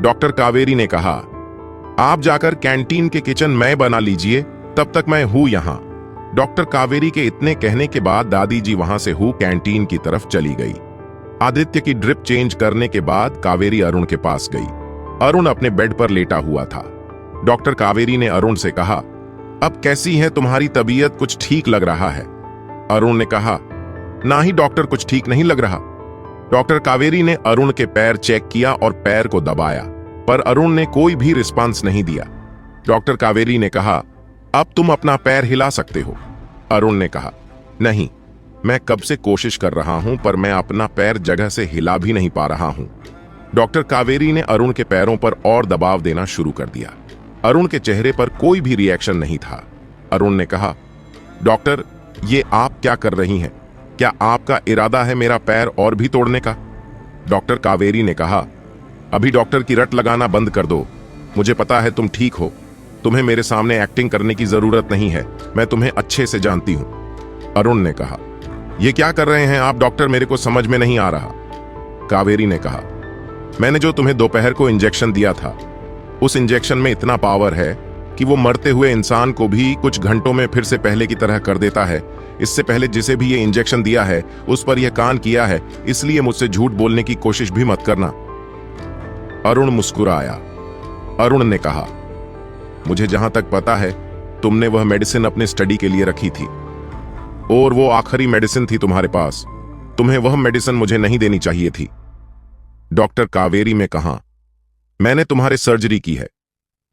डॉक्टर कावेरी ने कहा, आप जाकर कैंटीन के किचन में बना लीजिए, तब तक मैं हूं यहां। डॉक्टर कावेरी के इतने कहने के बाद दादी जी वहां से हूं कैंटीन की तरफ चली गई। आदित्य की ड्रिप चेंज करने के बाद कावेरी अरुण के पास गई। अरुण अपने बेड पर लेटा हुआ था। डॉक्टर कावेरी ने अरुण से कहा, अब कैसी है तुम्हारी तबीयत, कुछ ठीक लग रहा है? अरुण ने कहा, ना ही डॉक्टर, कुछ ठीक नहीं लग रहा। डॉक्टर कावेरी ने अरुण के पैर चेक किया और पैर को दबाया, पर अरुण ने कोई भी रिस्पांस नहीं दिया। डॉक्टर कावेरी ने कहा, अब तुम अपना पैर हिला सकते हो। अरुण ने कहा, नहीं, मैं कब से कोशिश कर रहा हूं पर मैं अपना पैर जगह से हिला भी नहीं पा रहा हूं। डॉक्टर कावेरी ने अरुण के पैरों पर और दबाव देना शुरू कर दिया। अरुण के चेहरे पर कोई भी रिएक्शन नहीं था। अरुण ने कहा, डॉक्टर, ये आप क्या कर रही हैं? क्या आपका इरादा है मेरा पैर और भी तोड़ने का? डॉक्टर कावेरी ने कहा, अभी डॉक्टर की रट लगाना बंद कर दो। मुझे पता है तुम ठीक हो। तुम्हें मेरे सामने एक्टिंग करने की जरूरत नहीं है, मैं तुम्हें अच्छे से जानती हूं। अरुण ने कहा, ये क्या कर रहे हैं आप डॉक्टर, मेरे को समझ में नहीं आ रहा। कावेरी ने कहा, मैंने जो तुम्हें दोपहर को इंजेक्शन दिया था, उस इंजेक्शन में इतना पावर है कि वो मरते हुए इंसान को भी कुछ घंटों में फिर से पहले की तरह कर देता है। इससे पहले जिसे भी ये इंजेक्शन दिया है उस पर यह कान किया है, इसलिए मुझसे झूठ बोलने की कोशिश भी मत करना। अरुण मुस्कुराया। अरुण ने कहा, मुझे जहां तक पता है तुमने वह मेडिसिन अपने स्टडी के लिए रखी थी और वो आखिरी मेडिसिन थी तुम्हारे पास। तुम्हें वह मेडिसिन मुझे नहीं देनी चाहिए थी। डॉक्टर कावेरी में कहा, मैंने तुम्हारे सर्जरी की है,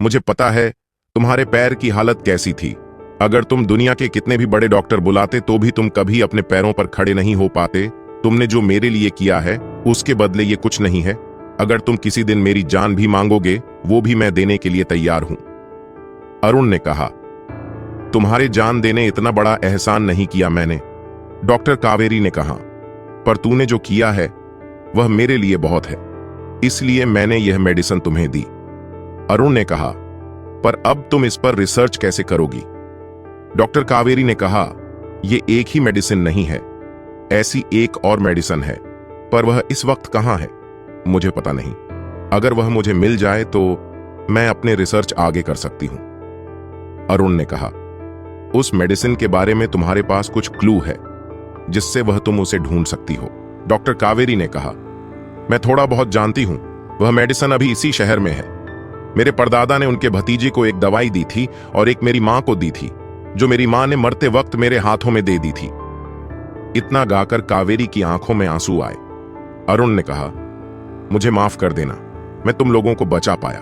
मुझे पता है तुम्हारे पैर की हालत कैसी थी। अगर तुम दुनिया के कितने भी बड़े डॉक्टर बुलाते तो भी तुम कभी अपने पैरों पर खड़े नहीं हो पाते। तुमने जो मेरे लिए किया है उसके बदले ये कुछ नहीं है। अगर तुम किसी दिन मेरी जान भी मांगोगे वो भी मैं देने के लिए तैयार हूं। अरुण ने कहा, तुम्हारे जान देने इतना बड़ा एहसान नहीं किया मैंने। डॉक्टर कावेरी ने कहा, पर तूने जो किया है वह मेरे लिए बहुत है, इसलिए मैंने यह मेडिसिन तुम्हें दी। अरुण ने कहा, पर अब तुम इस पर रिसर्च कैसे करोगी? डॉक्टर कावेरी ने कहा, यह एक ही मेडिसिन नहीं है, ऐसी एक और मेडिसिन है, पर वह इस वक्त कहां है मुझे पता नहीं। अगर वह मुझे मिल जाए तो मैं अपने रिसर्च आगे कर सकती हूं। अरुण ने कहा, उस मेडिसिन के बारे में तुम्हारे पास कुछ क्लू है जिससे वह तुम उसे ढूंढ सकती हो? डॉक्टर कावेरी ने कहा, मैं थोड़ा बहुत जानती हूं। वह मेडिसिन अभी इसी शहर में है। मेरे परदादा ने उनके भतीजे को एक दवाई दी थी और एक मेरी मां को दी थी, जो मेरी मां ने मरते वक्त मेरे हाथों में दे दी थी। इतना गाकर कावेरी की आंखों में आंसू आए। अरुण ने कहा, मुझे माफ कर देना, मैं तुम लोगों को बचा पाया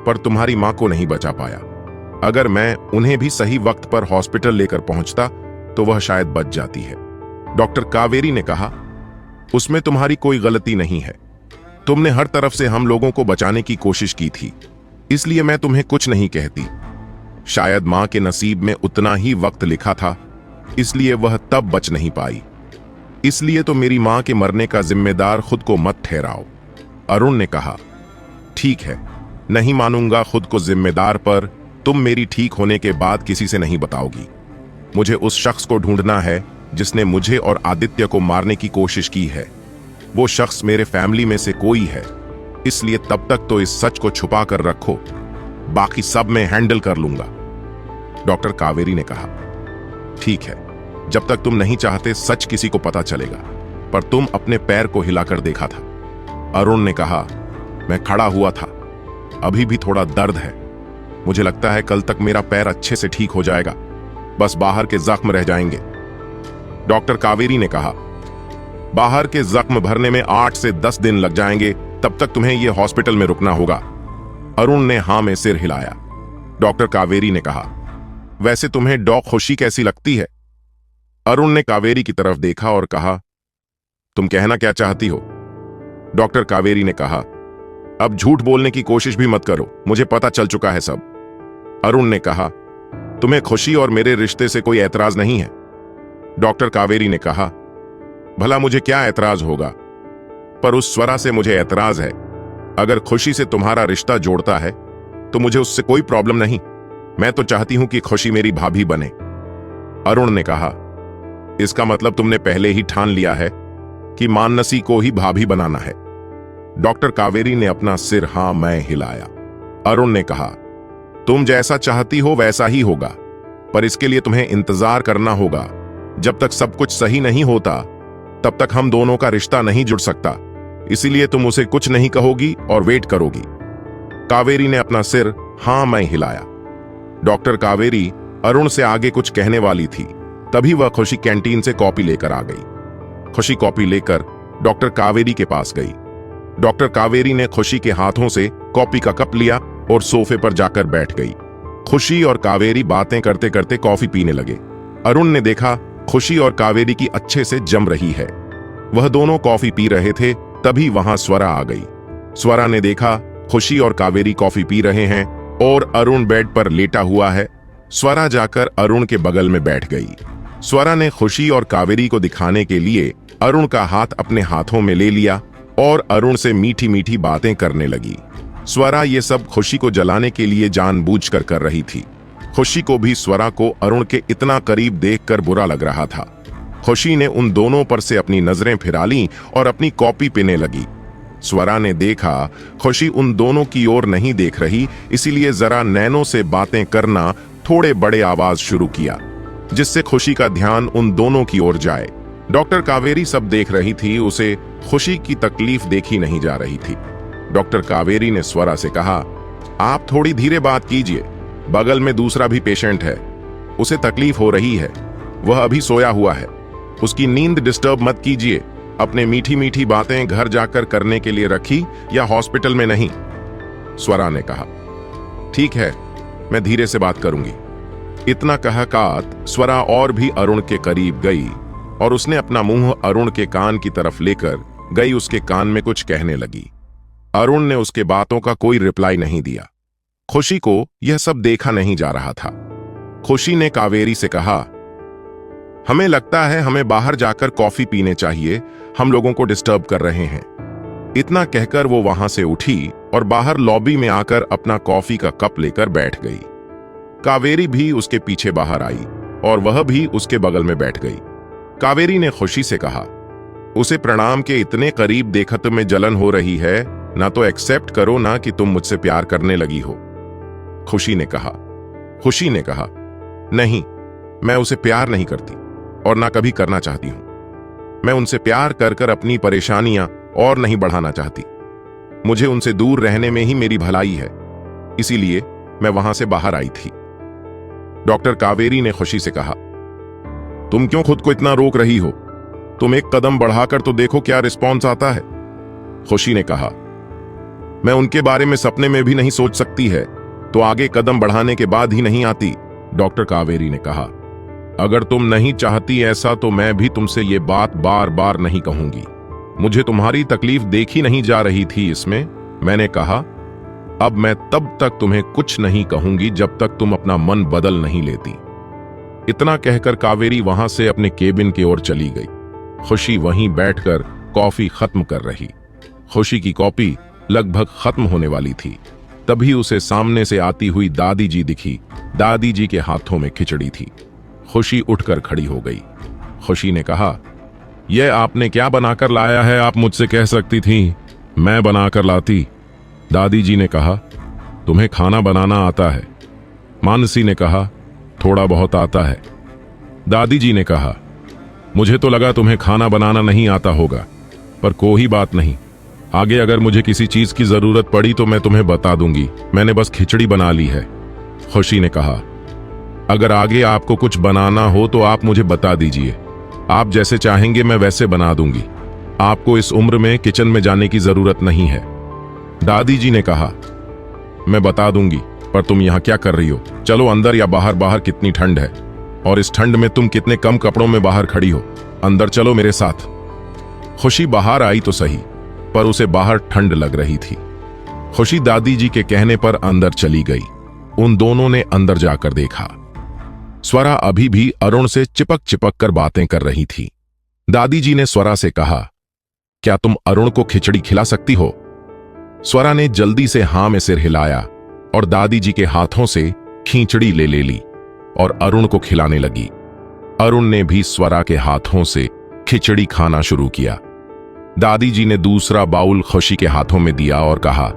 पर तुम्हारी मां को नहीं बचा पाया। अगर मैं उन्हें भी सही वक्त पर हॉस्पिटल लेकर पहुंचता तो वह शायद बच जाती है। डॉक्टर कावेरी ने कहा, उसमें तुम्हारी कोई गलती नहीं है। तुमने हर तरफ से हम लोगों को बचाने की कोशिश की थी, इसलिए मैं तुम्हें कुछ नहीं कहती। शायद मां के नसीब में उतना ही वक्त लिखा था, इसलिए वह तब बच नहीं पाई। इसलिए तो मेरी मां के मरने का जिम्मेदार खुद को मत ठहराओ। अरुण ने कहा, ठीक है, नहीं मानूंगा खुद को जिम्मेदार, पर तुम मेरी ठीक होने के बाद किसी से नहीं बताओगी। मुझे उस शख्स को ढूंढना है जिसने मुझे और आदित्य को मारने की कोशिश की है। वो शख्स मेरे फैमिली में से कोई है, इसलिए तब तक तो इस सच को छुपा कर रखो, बाकी सब मैं हैंडल कर लूंगा। डॉक्टर कावेरी ने कहा, ठीक है, जब तक तुम नहीं चाहते सच किसी को पता चलेगा, पर तुम अपने पैर को हिलाकर देखा था। अरुण ने कहा, मैं खड़ा हुआ था, अभी भी थोड़ा दर्द है। मुझे लगता है कल तक मेरा पैर अच्छे से ठीक हो जाएगा, बस बाहर के जख्म रह जाएंगे। डॉक्टर कावेरी ने कहा, बाहर के जख्म भरने में 8 से 10 दिन लग जाएंगे, तब तक तुम्हें यह हॉस्पिटल में रुकना होगा। अरुण ने हां में सिर हिलाया। डॉक्टर कावेरी ने कहा, वैसे तुम्हें डॉ खुशी कैसी लगती है? अरुण ने कावेरी की तरफ देखा और कहा, तुम कहना क्या चाहती हो? डॉक्टर कावेरी ने कहा, अब झूठ बोलने की कोशिश भी मत करो, मुझे पता चल चुका है सब। अरुण ने कहा, तुम्हें खुशी और मेरे रिश्ते से कोई ऐतराज नहीं है? डॉक्टर कावेरी ने कहा, भला मुझे क्या ऐतराज होगा, पर उस स्वरा से मुझे ऐतराज है। अगर खुशी से तुम्हारा रिश्ता जोड़ता है तो मुझे उससे कोई प्रॉब्लम नहीं। मैं तो चाहती हूं कि खुशी मेरी भाभी बने। अरुण ने कहा, इसका मतलब तुमने पहले ही ठान लिया है कि मानसी को ही भाभी बनाना है। डॉक्टर कावेरी ने अपना सिर हां मैं हिलाया। अरुण ने कहा, तुम जैसा चाहती हो वैसा ही होगा। पर इसके लिए तुम्हें इंतजार करना होगा। जब तक सब कुछ सही नहीं होता तब तक हम दोनों का रिश्ता नहीं जुड़ सकता। इसीलिए तुम उसे कुछ नहीं कहोगी और वेट करोगी। कावेरी ने अपना सिर हाँ मैं हिलाया। डॉक्टर कावेरी अरुण से आगे कुछ कहने वाली थी, तभी वह खुशी कैंटीन से कॉपी लेकर आ गई। खुशी कॉपी लेकर डॉक्टर कावेरी के पास गई। डॉक्टर कावेरी ने खुशी के हाथों से कॉपी का कप लिया और सोफे पर जाकर बैठ गई। खुशी और कावेरी बातें करते करते कॉफी पीने लगे। अरुण ने देखा खुशी और कावेरी की अच्छे से जम रही है। वह दोनों कॉफी पी रहे थे, तभी वहां स्वरा आ गई। स्वरा ने देखा खुशी और कावेरी कॉफी पी रहे हैं और अरुण बेड पर लेटा हुआ है। स्वरा जाकर अरुण के बगल में बैठ गई। स्वरा ने खुशी और कावेरी को दिखाने के लिए अरुण का हाथ अपने हाथों में ले लिया और अरुण से मीठी मीठी बातें करने लगी। स्वरा ये सब खुशी को जलाने के लिए जानबूझकर कर रही थी। खुशी को भी स्वरा को अरुण के इतना करीब देखकर बुरा लग रहा था। खुशी ने उन दोनों पर से अपनी नजरें फिरा लीं और अपनी कॉपी पीने लगी। स्वरा ने देखा खुशी उन दोनों की ओर नहीं देख रही, इसीलिए जरा नैनों से बातें करना थोड़े बड़े आवाज शुरू किया, जिससे खुशी का ध्यान उन दोनों की ओर जाए। डॉक्टर कावेरी सब देख रही थी, उसे खुशी की तकलीफ देखी नहीं जा रही थी। डॉक्टर कावेरी ने स्वरा से कहा, आप थोड़ी धीरे बात कीजिए, बगल में दूसरा भी पेशेंट है, उसे तकलीफ हो रही है, वह अभी सोया हुआ है, उसकी नींद डिस्टर्ब मत कीजिए। अपने मीठी मीठी बातें घर जाकर करने के लिए रखी या हॉस्पिटल में नहीं। स्वरा ने कहा, ठीक है, मैं धीरे से बात करूंगी। इतना कहकात स्वरा और भी अरुण के करीब गई और उसने अपना मुंह अरुण के कान की तरफ लेकर गई उसके कान में कुछ कहने लगी। अरुण ने उसके बातों का कोई रिप्लाई नहीं दिया। खुशी को यह सब देखा नहीं जा रहा था। खुशी ने कावेरी से कहा, हमें लगता है हमें बाहर जाकर कॉफी पीने चाहिए, हम लोगों को डिस्टर्ब कर रहे हैं। इतना कहकर वो वहां से उठी और बाहर लॉबी में आकर अपना कॉफी का कप लेकर बैठ गई। कावेरी भी उसके पीछे बाहर आई और वह भी उसके बगल में बैठ गई। कावेरी ने खुशी से कहा, उसे प्रणाम के इतने करीब देखा तुम्हें जलन हो रही है, ना तो एक्सेप्ट करो ना कि तुम मुझसे प्यार करने लगी हो। खुशी ने कहा, नहीं, मैं उसे प्यार नहीं करती और ना कभी करना चाहती हूं। मैं उनसे प्यार कर कर अपनी परेशानियां और नहीं बढ़ाना चाहती। मुझे उनसे दूर रहने में ही मेरी भलाई है, इसीलिए मैं वहां से बाहर आई थी। डॉक्टर कावेरी ने खुशी से कहा, तुम क्यों खुद को इतना रोक रही हो? तुम एक कदम बढ़ाकर तो देखो क्या रिस्पॉन्स आता है। खुशी ने कहा, मैं उनके बारे में सपने में भी नहीं सोच सकती है, तो आगे कदम बढ़ाने के बाद ही नहीं आती। डॉक्टर कावेरी ने कहा, अगर तुम नहीं चाहती ऐसा तो मैं भी तुमसे ये बात बार बार नहीं कहूंगी। मुझे तुम्हारी तकलीफ देखी नहीं जा रही थी इसमें। मैंने कहा, अब मैं तब तक तुम्हें कुछ नहीं कहूंगी जब तक तुम अपना मन बदल नहीं लेती। इतना कहकर कावेरी वहां से अपने केबिन की ओर चली गई। खुशी वहीं बैठकर कॉफी खत्म कर रही। खुशी की कॉपी लगभग खत्म होने वाली थी, तभी उसे सामने से आती हुई दादी जी दिखी। दादी जी के हाथों में खिचड़ी थी। खुशी उठकर खड़ी हो गई। खुशी ने कहा, यह आपने क्या बनाकर लाया है? आप मुझसे कह सकती थी, मैं बनाकर लाती। दादी जी ने कहा, तुम्हें खाना बनाना आता है? मानसी ने कहा, थोड़ा बहुत आता है। दादी जी ने कहा, मुझे तो लगा तुम्हें खाना बनाना नहीं आता होगा, पर कोई बात नहीं, आगे अगर मुझे किसी चीज की जरूरत पड़ी तो मैं तुम्हें बता दूंगी, मैंने बस खिचड़ी बना ली है। खुशी ने कहा, अगर आगे आपको कुछ बनाना हो तो आप मुझे बता दीजिए, आप जैसे चाहेंगे मैं वैसे बना दूंगी। आपको इस उम्र में किचन में जाने की जरूरत नहीं है। दादी जी ने कहा, मैं बता दूंगी, पर तुम यहाँ क्या कर रही हो? चलो अंदर या बाहर, बाहर कितनी ठंड है, और इस ठंड में तुम कितने कम कपड़ों में बाहर खड़ी हो। अंदर चलो मेरे साथ। खुशी बाहर आई तो सही, पर उसे बाहर ठंड लग रही थी। खुशी दादी जी के कहने पर अंदर चली गई। उन दोनों ने अंदर जाकर देखा, स्वरा अभी भी अरुण से चिपक चिपक कर बातें कर रही थी। दादी जी ने स्वरा से कहा, क्या तुम अरुण को खिचड़ी खिला सकती हो? स्वरा ने जल्दी से हां में सिर हिलाया और दादी जी के हाथों से खिचड़ी ले ली और अरुण को खिलाने लगी। अरुण ने भी स्वरा के हाथों से खिचड़ी खाना शुरू किया। दादी जी ने दूसरा बाउल खुशी के हाथों में दिया और कहा,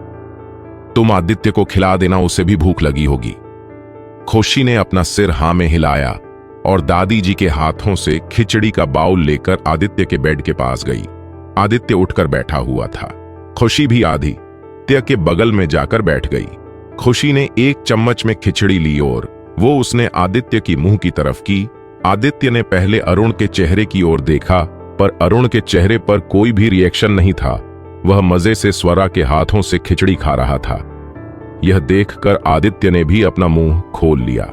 तुम आदित्य को खिला देना, उसे भी भूख लगी होगी। खुशी ने अपना सिर हाँ में हिलाया और दादी जी के हाथों से खिचड़ी का बाउल लेकर आदित्य के बेड के पास गई। आदित्य उठकर बैठा हुआ था। खुशी भी आदित्य के बगल में जाकर बैठ गई। खुशी ने एक चम्मच में खिचड़ी ली और वो उसने आदित्य की मुंह की तरफ की। आदित्य ने पहले अरुण के चेहरे की ओर देखा, पर अरुण के चेहरे पर कोई भी रिएक्शन नहीं था। वह मजे से स्वरा के हाथों से खिचड़ी खा रहा था। यह देखकर आदित्य ने भी अपना मुंह खोल लिया।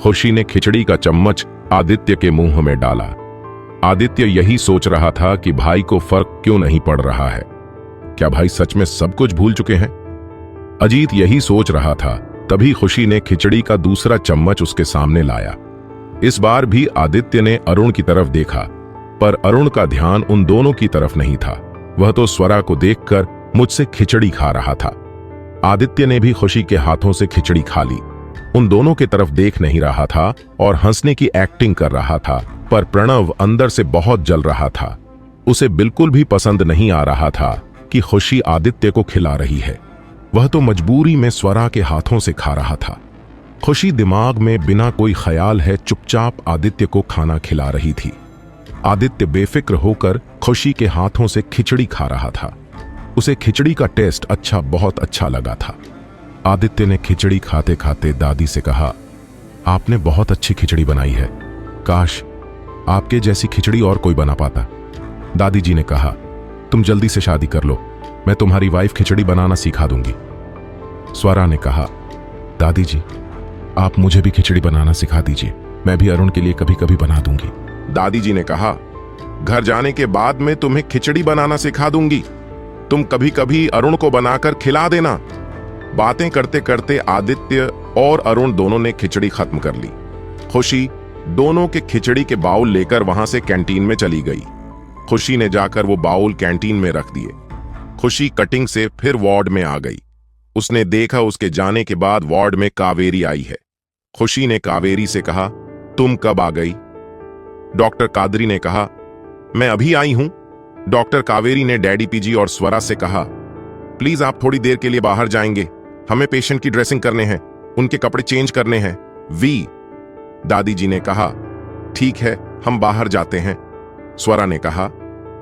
खुशी ने खिचड़ी का चम्मच आदित्य के मुंह में डाला। आदित्य यही सोच रहा था कि भाई को फर्क क्यों नहीं पड़ रहा है। क्या भाई सच में सब कुछ भूल चुके हैं? अजीत यही सोच रहा था। तभी खुशी ने खिचड़ी का दूसरा चम्मच उसके सामने लाया। इस बार भी आदित्य ने अरुण की तरफ देखा, पर अरुण का ध्यान उन दोनों की तरफ नहीं था। वह तो स्वरा को देखकर मुझसे खिचड़ी खा रहा था। आदित्य ने भी खुशी के हाथों से खिचड़ी खा ली। उन दोनों की तरफ देख नहीं रहा था और हंसने की एक्टिंग कर रहा था, पर प्रणव अंदर से बहुत जल रहा था। उसे बिल्कुल भी पसंद नहीं आ रहा था कि खुशी आदित्य को खिला रही है। वह तो मजबूरी में स्वरा के हाथों से खा रहा था। खुशी दिमाग में बिना कोई ख्याल है चुपचाप आदित्य को खाना खिला रही थी। आदित्य बेफिक्र होकर खुशी के हाथों से खिचड़ी खा रहा था। उसे खिचड़ी का टेस्ट बहुत अच्छा लगा था। आदित्य ने खिचड़ी खाते खाते दादी से कहा, आपने बहुत अच्छी खिचड़ी बनाई है। काश आपके जैसी खिचड़ी और कोई बना पाता। दादी जी ने कहा, तुम जल्दी से शादी कर लो, मैं तुम्हारी वाइफ खिचड़ी बनाना सिखा दूंगी। स्वरा ने कहा, दादी जी आप मुझे भी खिचड़ी बनाना सिखा दीजिए, मैं भी अरुण के लिए कभी कभी बना दूंगी। दादी जी ने कहा, घर जाने के बाद मैं तुम्हें खिचड़ी बनाना सिखा दूंगी, तुम कभी कभी अरुण को बनाकर खिला देना। बातें करते करते आदित्य और अरुण दोनों ने खिचड़ी खत्म कर ली। खुशी दोनों के खिचड़ी के बाउल लेकर वहां से कैंटीन में चली गई। खुशी ने जाकर वो बाउल कैंटीन में रख दिए। खुशी कटिंग से फिर वार्ड में आ गई। उसने देखा उसके जाने के बाद वार्ड में कावेरी आई है। खुशी ने कावेरी से कहा, तुम कब आ गई? डॉक्टर कादरी ने कहा, मैं अभी आई हूं। डॉक्टर कावेरी ने डैडी पीजी और स्वरा से कहा, प्लीज आप थोड़ी देर के लिए बाहर जाएंगे, हमें पेशेंट की ड्रेसिंग करने हैं, उनके कपड़े चेंज करने हैं। वी दादी जी ने कहा, ठीक है हम बाहर जाते हैं। स्वरा ने कहा,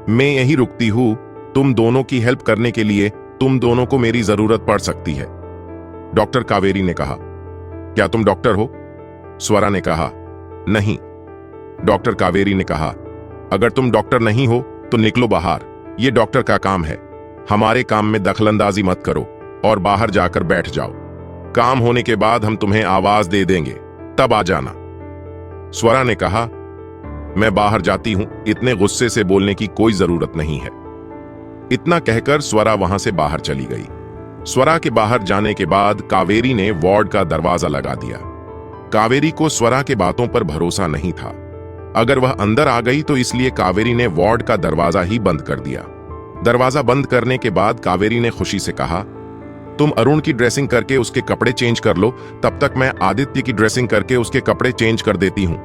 मैं यहीं रुकती हूं, तुम दोनों की हेल्प करने के लिए तुम दोनों को मेरी जरूरत पड़ सकती है। डॉक्टर कावेरी ने कहा, क्या तुम डॉक्टर हो? स्वरा ने कहा, नहीं। डॉक्टर कावेरी ने कहा, अगर तुम डॉक्टर नहीं हो तो निकलो बाहर, ये डॉक्टर का काम है। हमारे काम में दखलंदाजी मत करो और बाहर जाकर बैठ जाओ। काम होने के बाद हम तुम्हें आवाज दे देंगे, तब आ जाना। स्वरा ने कहा, मैं बाहर जाती हूं, इतने गुस्से से बोलने की कोई जरूरत नहीं है। इतना कहकर स्वरा वहां से बाहर चली गई। स्वरा के बाहर जाने के बाद कावेरी ने वार्ड का दरवाजा लगा दिया। कावेरी को स्वरा के बातों पर भरोसा नहीं था। अगर वह अंदर आ गई तो इसलिए कावेरी ने वार्ड का दरवाजा ही बंद कर दिया। दरवाजा बंद करने के बाद कावेरी ने खुशी से कहा, तुम अरुण की ड्रेसिंग करके उसके कपड़े चेंज कर लो, तब तक मैं आदित्य की ड्रेसिंग करके उसके कपड़े चेंज कर देती हूं।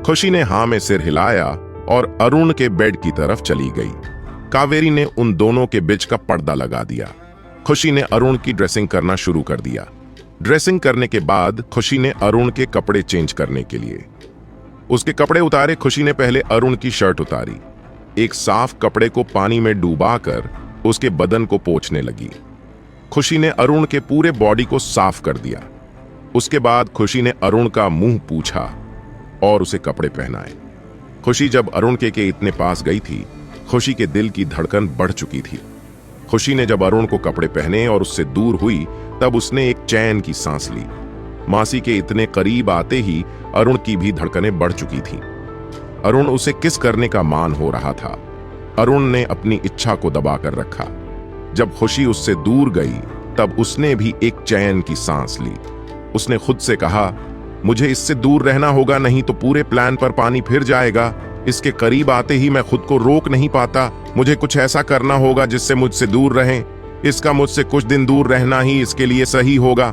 खुशी ने हां में सिर हिलाया और अरुण के बेड की तरफ चली गई। कावेरी ने उन दोनों के बीच का पर्दा लगा दिया। खुशी ने अरुण की ड्रेसिंग करना शुरू कर दिया। ड्रेसिंग करने के बाद खुशी ने अरुण के कपड़े चेंज करने के लिए उसके कपड़े उतारे। खुशी ने पहले अरुण की शर्ट उतारी। एक साफ कपड़े को पानी में डुबाकर उसके बदन को पोंछने लगी। खुशी ने अरुण के पूरे बॉडी को साफ कर दिया। उसके बाद खुशी ने अरुण का मुंह पूछा और उसे कपड़े पहनाए। खुशी जब अरुण के इतने पास गई थी, खुशी के दिल की धड़कन बढ़ चुकी थी। खुशी ने जब अरुण को कपड़े पहने और उससे दूर हुई, तब उसने एक चैन की सांस ली। मासी के इतने करीब आते ही अरुण की भी धड़कनें बढ़ चुकी थीं। अरुण उसे किस करने का मान हो रहा था। अरुण ने अपनी इच्छा को दबाकर रखा। जब खुशी उससे दूर गई, तब उसने भी एक चैन की सांस ली। उसने खुद से कहा, मुझे इससे दूर रहना होगा, नहीं तो पूरे प्लान पर पानी फिर जाएगा। इसके करीब आते ही मैं खुद को रोक नहीं पाता। मुझे कुछ ऐसा करना होगा जिससे मुझसे दूर रहें। इसका मुझसे कुछ दिन दूर रहना ही इसके लिए सही होगा,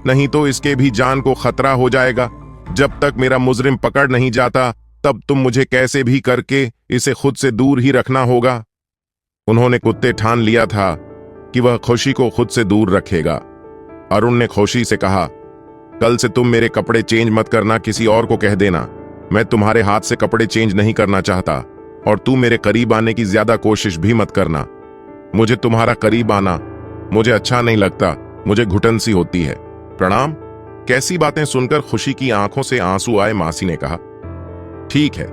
नहीं तो इसके भी जान को खतरा हो जाएगा। जब तक मेरा मुजरिम पकड़ नहीं जाता, तब तुम मुझे कैसे भी करके इसे खुद से दूर ही रखना होगा। उन्होंने कुत्ते ठान लिया था कि वह खुशी को खुद से दूर रखेगा। अरुण ने खुशी से कहा, कल से तुम मेरे कपड़े चेंज मत करना, किसी और को कह देना। मैं तुम्हारे हाथ से कपड़े चेंज नहीं करना चाहता, और तू मेरे करीब आने की ज्यादा कोशिश भी मत करना। मुझे तुम्हारा करीब आना मुझे अच्छा नहीं लगता, मुझे घुटन सी होती है। प्रणाम। कैसी बातें सुनकर खुशी की आंखों से आंसू आए मासी ने कहा, ठीक है,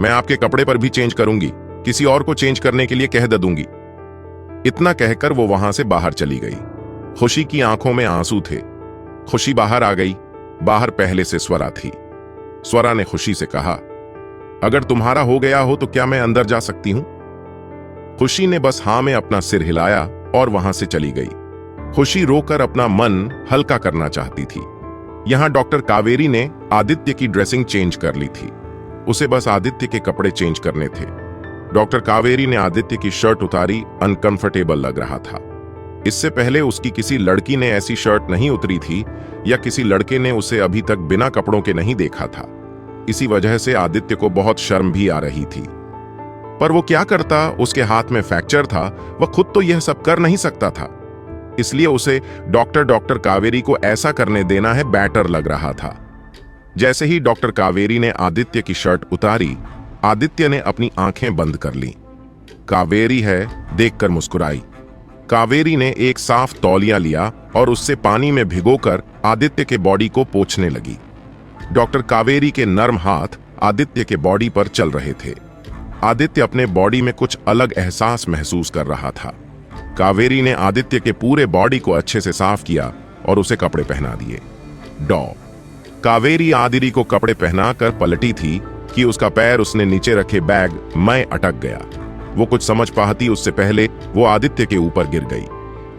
मैं आपके कपड़े पर भी चेंज करूंगी, किसी और को चेंज करने के लिए कह दे दूंगी। इतना कहकर वो वहां से बाहर चली गई। खुशी की आंखों में आंसू थे। खुशी बाहर आ गई। बाहर पहले से स्वरा थी। स्वरा ने खुशी से कहा, अगर तुम्हारा हो गया हो तो क्या मैं अंदर जा सकती हूं? खुशी ने बस हां में अपना सिर हिलाया और वहां से चली गई। खुशी रोकर अपना मन हल्का करना चाहती थी। यहां डॉक्टर कावेरी ने आदित्य की ड्रेसिंग चेंज कर ली थी। उसे बस आदित्य के कपड़े चेंज करने थे। डॉक्टर कावेरी ने आदित्य की शर्ट उतारी, अनकंफर्टेबल लग रहा था। इससे पहले उसकी किसी लड़की ने ऐसी शर्ट नहीं उतरी थी, या किसी लड़के ने उसे अभी तक बिना कपड़ों के नहीं देखा था। इसी वजह से आदित्य को बहुत शर्म भी आ रही थी। पर वो क्या करता, उसके हाथ में फ्रैक्चर था, वह खुद तो यह सब कर नहीं सकता था। इसलिए उसे डॉक्टर कावेरी को ऐसा करने देना है बेटर लग रहा था। जैसे ही डॉक्टर कावेरी ने आदित्य की शर्ट उतारी, आदित्य ने अपनी आंखें बंद कर ली। कावेरी है देखकर मुस्कुराई। कावेरी ने एक साफ तौलिया लिया और उससे पानी में भिगोकर आदित्य के बॉडी को पोंछने लगी। डॉक्टर कावेरी के नर्म हाथ आदित्य के बॉडी पर चल रहे थे। आदित्य अपने बॉडी में कुछ अलग एहसास महसूस कर रहा था। कावेरी ने आदित्य के पूरे बॉडी को अच्छे से साफ किया और उसे कपड़े पहना दिए। कावेरी आदित्य को कपड़े पहनाकर पलटी थी कि उसका पैर उसने नीचे रखे बैग में अटक गया। वो कुछ समझ पाती उससे पहले वो आदित्य के ऊपर गिर गई।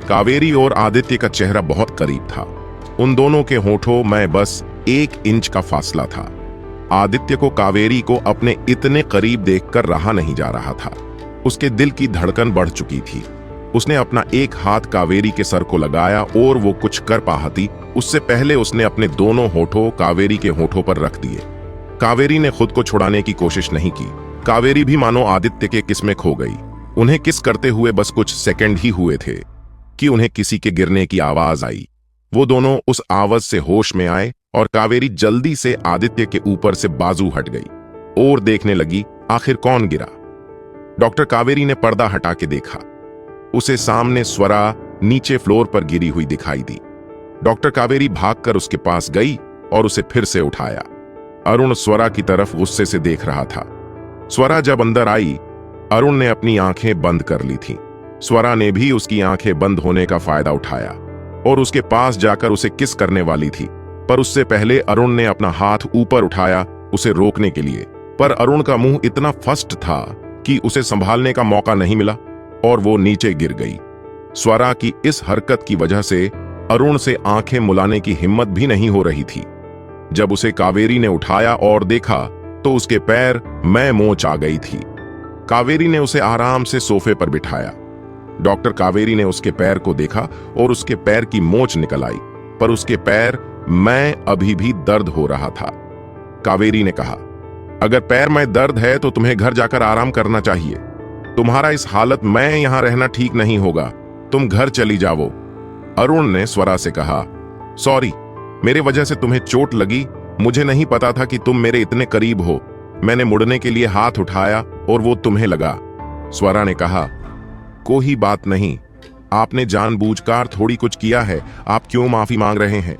कावेरी और आदित्य का चेहरा बहुत करीब था। उन दोनों के होठों में बस 1 इंच का फासला था। आदित्य को कावेरी को अपने इतने करीब देखकर रहा नहीं जा रहा था। उसके दिल की धड़कन बढ़ चुकी थी। उसने अपना एक हाथ कावेरी के सर को लगाया और वो कुछ कर पाती उससे पहले उसने अपने दोनों होठों कावेरी के होठों पर रख दिए। कावेरी ने खुद को छुड़ाने की कोशिश नहीं की। कावेरी भी मानो आदित्य के किस में खो गई। उन्हें किस करते हुए बस कुछ सेकंड ही हुए थे कि उन्हें किसी के गिरने की आवाज आई। वो दोनों उस आवाज से होश में आए और कावेरी जल्दी से आदित्य के ऊपर से बाजू हट गई और देखने लगी आखिर कौन गिरा। डॉक्टर कावेरी ने पर्दा हटा के देखा। उसे सामने स्वरा नीचे फ्लोर पर गिरी हुई दिखाई दी। डॉक्टर कावेरी भागकर उसके पास गई और उसे फिर से उठाया। अरुण स्वरा की तरफ गुस्से से देख रहा था। स्वरा जब अंदर आई, अरुण ने अपनी आंखें बंद कर ली थीं। स्वरा ने भी उसकी आंखें बंद होने का फायदा उठाया और उसके पास जाकर उसे किस करने वाली थी, पर उससे पहले अरुण ने अपना हाथ ऊपर उठाया उसे रोकने के लिए। पर अरुण का मुंह इतना फस्ट था कि उसे संभालने का मौका नहीं मिला और वो नीचे गिर गई। स्वरा की इस हरकत की वजह से अरुण से आंखें मुलाने की हिम्मत भी नहीं हो रही थी। जब उसे कावेरी ने उठाया और देखा तो उसके पैर में मोच आ गई थी। कावेरी ने उसे आराम से सोफे पर बिठाया। डॉक्टर कावेरी ने उसके पैर को देखा और उसके पैर की मोच निकल आई, पर उसके पैर में अभी भी दर्द हो रहा था। कावेरी ने कहा, अगर पैर में दर्द है तो तुम्हें घर जाकर आराम करना चाहिए। तुम्हारा इस हालत में यहां रहना ठीक नहीं होगा, तुम घर चली जाओ। अरुण ने स्वरा से कहा, सॉरी, मेरे वजह से तुम्हें चोट लगी। मुझे नहीं पता था कि तुम मेरे इतने करीब हो। मैंने मुड़ने के लिए हाथ उठाया और वो तुम्हें लगा। स्वरा ने कहा, कोई बात नहीं, आपने जानबूझकर थोड़ी कुछ किया है, आप क्यों माफी मांग रहे हैं?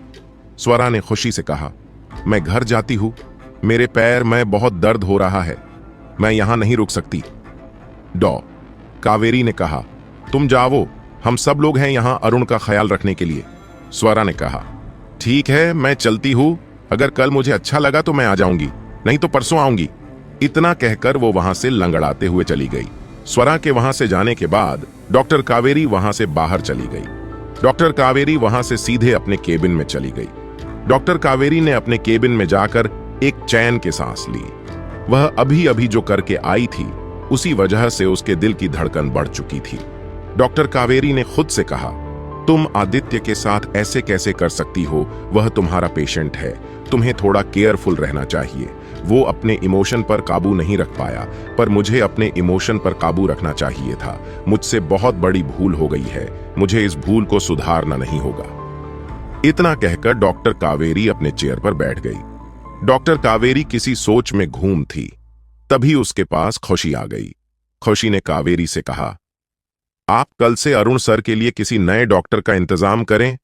स्वरा ने खुशी से कहा, मैं घर जाती हूं, मेरे पैर में बहुत दर्द हो रहा है, मैं यहां नहीं रुक सकती। कावेरी ने कहा, तुम जाओ, हम सब लोग हैं यहां अरुण का ख्याल रखने के लिए। स्वरा ने कहा, ठीक है, मैं चलती हूं, अगर कल मुझे अच्छा लगा तो मैं आ जाऊंगी, नहीं तो परसों आऊंगी। इतना कहकर वो वहां से लंगड़ाते हुए चली गई। स्वरा के वहां से जाने के बाद डॉक्टर कावेरी वहां से बाहर चली गई। डॉक्टर कावेरी वहां से सीधे अपने केबिन में चली गई। डॉक्टर कावेरी ने अपने केबिन में जाकर एक चैन के सांस ली। वह अभी अभी जो करके आई थी उसी वजह से उसके दिल की धड़कन बढ़ चुकी थी। डॉक्टर कावेरी ने खुद से कहा, तुम आदित्य के साथ ऐसे कैसे कर सकती हो? वह तुम्हारा पेशेंट है, तुम्हें थोड़ा केयरफुल रहना चाहिए। वो अपने इमोशन पर काबू नहीं रख पाया, पर मुझे अपने इमोशन पर काबू रखना चाहिए था। मुझसे बहुत बड़ी भूल हो गई है, मुझे इस भूल को सुधारना नहीं होगा। इतना कहकर डॉक्टर कावेरी अपने चेयर पर बैठ गई। डॉक्टर कावेरी किसी सोच में घूम थी। तभी उसके पास खुशी आ गई। खुशी ने कावेरी से कहा, आप कल से अरुण सर के लिए किसी नए डॉक्टर का इंतजाम करें।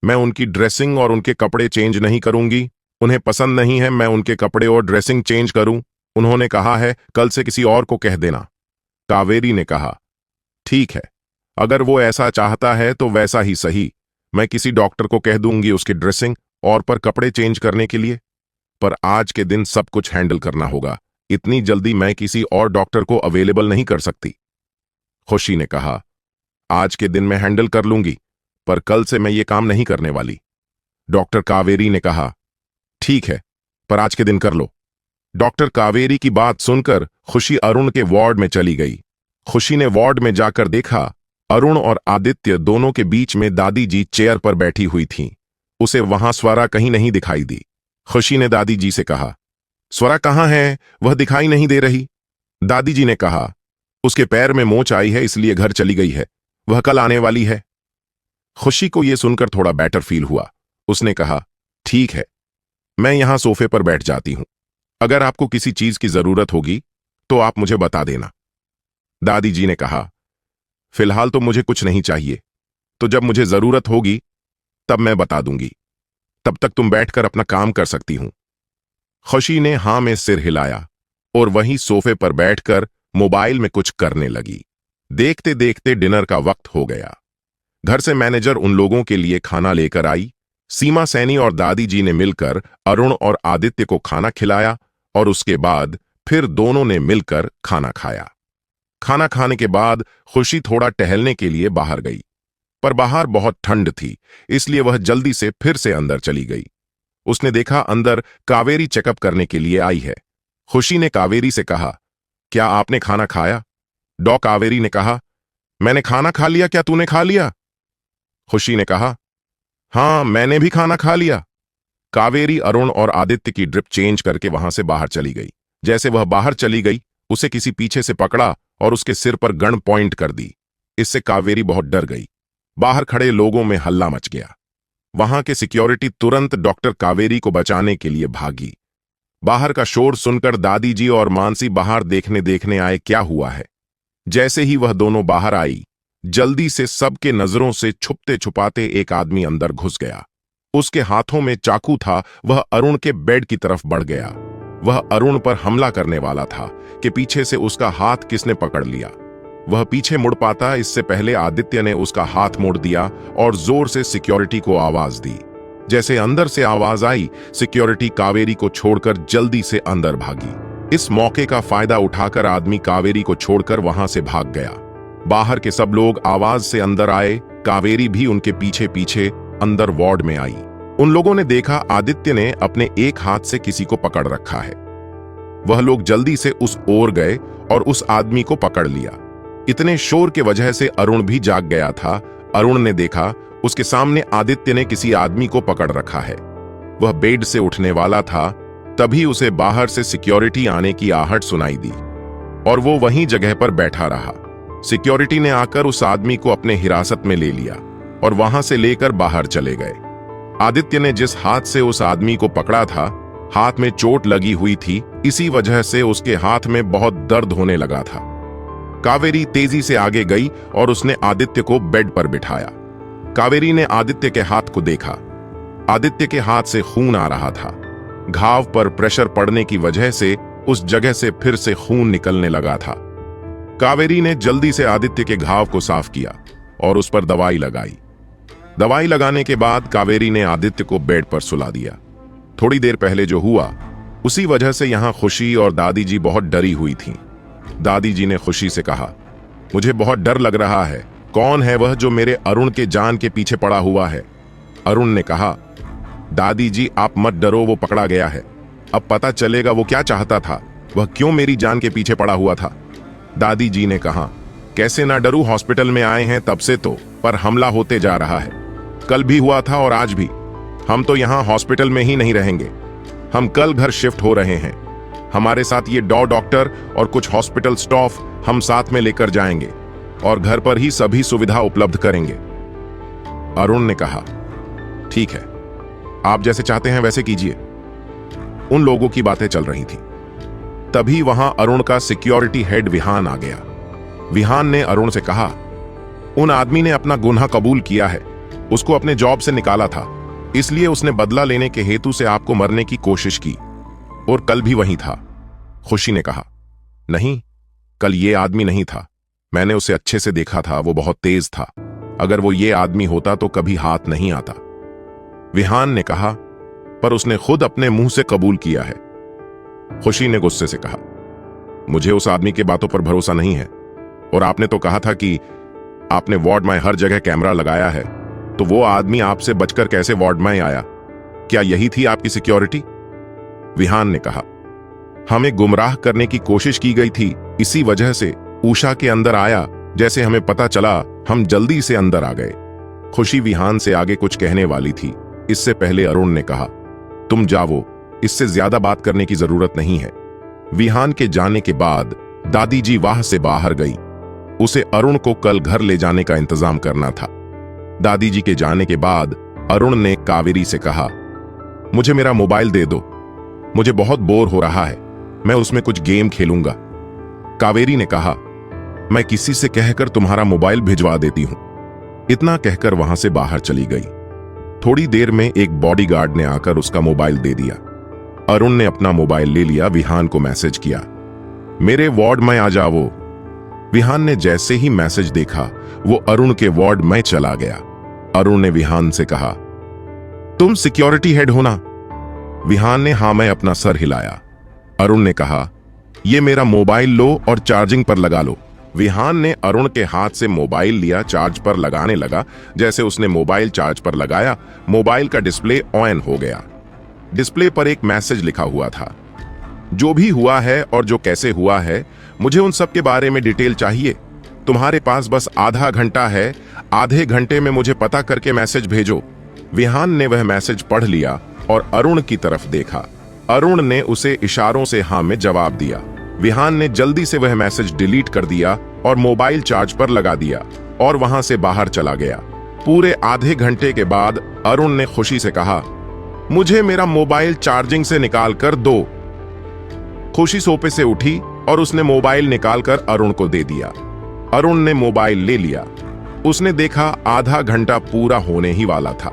मैं उनकी ड्रेसिंग और उनके कपड़े चेंज नहीं करूंगी। उन्हें पसंद नहीं है मैं उनके कपड़े और ड्रेसिंग चेंज करूं। उन्होंने कहा है कल से किसी और को कह देना। कावेरी ने कहा, ठीक है, अगर वो ऐसा चाहता है तो वैसा ही सही। मैं किसी डॉक्टर को कह दूंगी उसकी ड्रेसिंग और पर कपड़े चेंज करने के लिए। पर आज के दिन सब कुछ हैंडल करना होगा। इतनी जल्दी मैं किसी और डॉक्टर को अवेलेबल नहीं कर सकती। खुशी ने कहा, आज के दिन मैं हैंडल कर लूंगी, पर कल से मैं ये काम नहीं करने वाली। डॉक्टर कावेरी ने कहा, ठीक है, पर आज के दिन कर लो। डॉक्टर कावेरी की बात सुनकर खुशी अरुण के वार्ड में चली गई। खुशी ने वार्ड में जाकर देखा, अरुण और आदित्य दोनों के बीच में दादी जी चेयर पर बैठी हुई थीं। उसे वहां स्वरा कहीं नहीं दिखाई दी। खुशी ने दादी जी से कहा, स्वरा कहाँ है, वह दिखाई नहीं दे रही। दादी जी ने कहा, उसके पैर में मोच आई है इसलिए घर चली गई है, वह कल आने वाली है। खुशी को यह सुनकर थोड़ा बेटर फील हुआ। उसने कहा, ठीक है, मैं यहां सोफे पर बैठ जाती हूं। अगर आपको किसी चीज की जरूरत होगी तो आप मुझे बता देना। दादी जी ने कहा, फिलहाल तो मुझे कुछ नहीं चाहिए, तो जब मुझे जरूरत होगी तब मैं बता दूंगी। तब तक तुम बैठकर अपना काम कर सकती हूं। खुशी ने हां में सिर हिलाया और वहीं सोफे पर बैठकर मोबाइल में कुछ करने लगी। देखते देखते डिनर का वक्त हो गया। घर से मैनेजर उन लोगों के लिए खाना लेकर आई। सीमा सैनी और दादी जी ने मिलकर अरुण और आदित्य को खाना खिलाया और उसके बाद फिर दोनों ने मिलकर खाना खाया। खाना खाने के बाद खुशी थोड़ा टहलने के लिए बाहर गई, पर बाहर बहुत ठंड थी, इसलिए वह जल्दी से फिर से अंदर चली गई। उसने देखा अंदर कावेरी चेकअप करने के लिए आई है। खुशी ने कावेरी से कहा, क्या आपने खाना खाया? कावेरी ने कहा, मैंने खाना खा लिया, क्या तूने खा लिया? खुशी ने कहा, हां, मैंने भी खाना खा लिया। कावेरी अरुण और आदित्य की ड्रिप चेंज करके वहां से बाहर चली गई। जैसे वह बाहर चली गई, उसे किसी पीछे से पकड़ा और उसके सिर पर गन पॉइंट कर दी। इससे कावेरी बहुत डर गई। बाहर खड़े लोगों में हल्ला मच गया। वहां के सिक्योरिटी तुरंत डॉक्टर कावेरी को बचाने के लिए भागी। बाहर का शोर सुनकर दादी जी और मानसी बाहर देखने आए क्या हुआ है। जैसे ही वह दोनों बाहर आई, जल्दी से सबके नजरों से छुपते छुपाते एक आदमी अंदर घुस गया। उसके हाथों में चाकू था। वह अरुण के बेड की तरफ बढ़ गया। वह अरुण पर हमला करने वाला था कि पीछे से उसका हाथ किसने पकड़ लिया। वह पीछे मुड़ पाता इससे पहले आदित्य ने उसका हाथ मोड़ दिया और जोर से सिक्योरिटी को आवाज दी। जैसे अंदर से आवाज आई, सिक्योरिटी कावेरी को छोड़कर जल्दी से अंदर भागी। इस मौके का फायदा उठाकर आदमी कावेरी को छोड़कर वहां से भाग गया। बाहर के सब लोग आवाज से अंदर आए। कावेरी भी उनके पीछे पीछे अंदर वार्ड में आई। उन लोगों ने देखा आदित्य ने अपने एक हाथ से किसी को पकड़ रखा है। वह लोग जल्दी से उस ओर गए और उस आदमी को पकड़ लिया। इतने शोर के वजह से अरुण भी जाग गया था। अरुण ने देखा उसके सामने आदित्य ने किसी आदमी को पकड़ रखा है। वह बेड से उठने वाला था, तभी उसे बाहर से सिक्योरिटी आने की आहट सुनाई दी और वो वहीं जगह पर बैठा रहा। सिक्योरिटी ने आकर उस आदमी को अपने हिरासत में ले लिया और वहां से लेकर बाहर चले गए। आदित्य ने जिस हाथ से उस आदमी को पकड़ा था, हाथ में चोट लगी हुई थी, इसी वजह से उसके हाथ में बहुत दर्द होने लगा था। कावेरी तेजी से आगे गई और उसने आदित्य को बेड पर बिठाया। कावेरी ने आदित्य के हाथ को देखा। आदित्य के हाथ से खून आ रहा था। घाव पर प्रेशर पड़ने की वजह से उस जगह से फिर से खून निकलने लगा था। कावेरी ने जल्दी से आदित्य के घाव को साफ किया और उस पर दवाई लगाई। दवाई लगाने के बाद कावेरी ने आदित्य को बेड पर सुला दिया। थोड़ी देर पहले जो हुआ, उसी वजह से यहां खुशी और दादी जी बहुत डरी हुई थीं। दादी जी ने खुशी से कहा, मुझे बहुत डर लग रहा है। कौन है वह जो मेरे अरुण के जान के पीछे पड़ा हुआ है? अरुण ने कहा, दादी जी आप मत डरो, वो पकड़ा गया है। अब पता चलेगा वो क्या चाहता था, वह क्यों मेरी जान के पीछे पड़ा हुआ था। दादी जी ने कहा, कैसे ना डरूं, हॉस्पिटल में आए हैं तब से तो, पर हमला होते जा रहा है। कल भी हुआ था और आज भी। हम तो यहाँ हॉस्पिटल में ही नहीं रहेंगे, हम कल घर शिफ्ट हो रहे हैं। हमारे साथ ये डॉक्टर और कुछ हॉस्पिटल स्टाफ हम साथ में लेकर जाएंगे और घर पर ही सभी सुविधा उपलब्ध करेंगे। अरुण ने कहा, ठीक है। आप जैसे चाहते हैं वैसे कीजिए। उन लोगों की बातें चल रही थी। तभी वहां अरुण का सिक्योरिटी हेड विहान आ गया। विहान ने अरुण से कहा, उन आदमी ने अपना गुनाह कबूल किया है। उसको अपने जॉब से निकाला था, इसलिए उसने बदला लेने के हेतु से आपको मरने की कोशिश की, और कल भी वहीं था। खुशी ने कहा, नहीं, कल ये आदमी नहीं था। मैंने उसे अच्छे से देखा था, वो बहुत तेज था। अगर वो ये आदमी होता तो कभी हाथ नहीं आता। विहान ने कहा, पर उसने खुद अपने मुंह से कबूल किया है। खुशी ने गुस्से से कहा, मुझे उस आदमी के बातों पर भरोसा नहीं है, और आपने तो कहा था कि आपने वार्ड में हर जगह कैमरा लगाया है, तो वो आदमी आपसे बचकर कैसे वार्ड में आया? क्या यही थी आपकी सिक्योरिटी? विहान ने कहा, हमें गुमराह करने की कोशिश की गई थी, इसी वजह से उषा के अंदर आया। जैसे हमें पता चला, हम जल्दी से अंदर आ गए। खुशी विहान से आगे कुछ कहने वाली थी, इससे पहले अरुण ने कहा, तुम जाओ, इससे ज्यादा बात करने की जरूरत नहीं है। विहान के जाने के बाद दादी जी वहां से बाहर गई। उसे अरुण को कल घर ले जाने का इंतजाम करना था। दादी जी के जाने के बाद अरुण ने कावेरी से कहा, मुझे मेरा मोबाइल दे दो, मुझे बहुत बोर हो रहा है, मैं उसमें कुछ गेम खेलूंगा। कावेरी ने कहा, मैं किसी से कहकर तुम्हारा मोबाइल भिजवा देती हूं। इतना कहकर वहां से बाहर चली गई। थोड़ी देर में एक बॉडीगार्ड ने आकर उसका मोबाइल दे दिया। अरुण ने अपना मोबाइल ले लिया, विहान को मैसेज किया, मेरे वार्ड में आ जाओ। विहान ने जैसे ही मैसेज देखा, वो अरुण के वार्ड में चला गया। अरुण ने विहान से कहा, तुम सिक्योरिटी हेड हो ना? विहान ने हाँ में अपना सर हिलाया। अरुण ने कहा, ये मेरा मोबाइल लो और चार्जिंग पर लगा लो। विहान ने अरुण के हाथ से मोबाइल लिया, चार्ज पर लगाने लगा। जैसे उसने मोबाइल चार्ज पर लगाया, मोबाइल का डिस्प्ले ऑन हो गया। डिस्प्ले पर एक मैसेज लिखा हुआ था, जो भी हुआ है और जो कैसे हुआ है, मुझे उन सब के बारे में डिटेल चाहिए। तुम्हारे पास बस आधा घंटा है, आधे घंटे में मुझे पता करके मैसेज भेजो। विहान ने वह मैसेज पढ़ लिया और अरुण की तरफ देखा। अरुण ने उसे इशारों से हाँ में जवाब दिया। विहान ने जल्दी से वह मैसेज डिलीट कर दिया और मोबाइल चार्ज पर लगा दिया और वहां से बाहर चला गया। पूरे आधे घंटे के बाद अरुण ने खुशी से कहा, मुझे मेरा मोबाइल चार्जिंग से निकाल कर दो। खुशी सोफे से उठी और उसने मोबाइल निकालकर अरुण को दे दिया। अरुण ने मोबाइल ले लिया। उसने देखा आधा घंटा पूरा होने ही वाला था।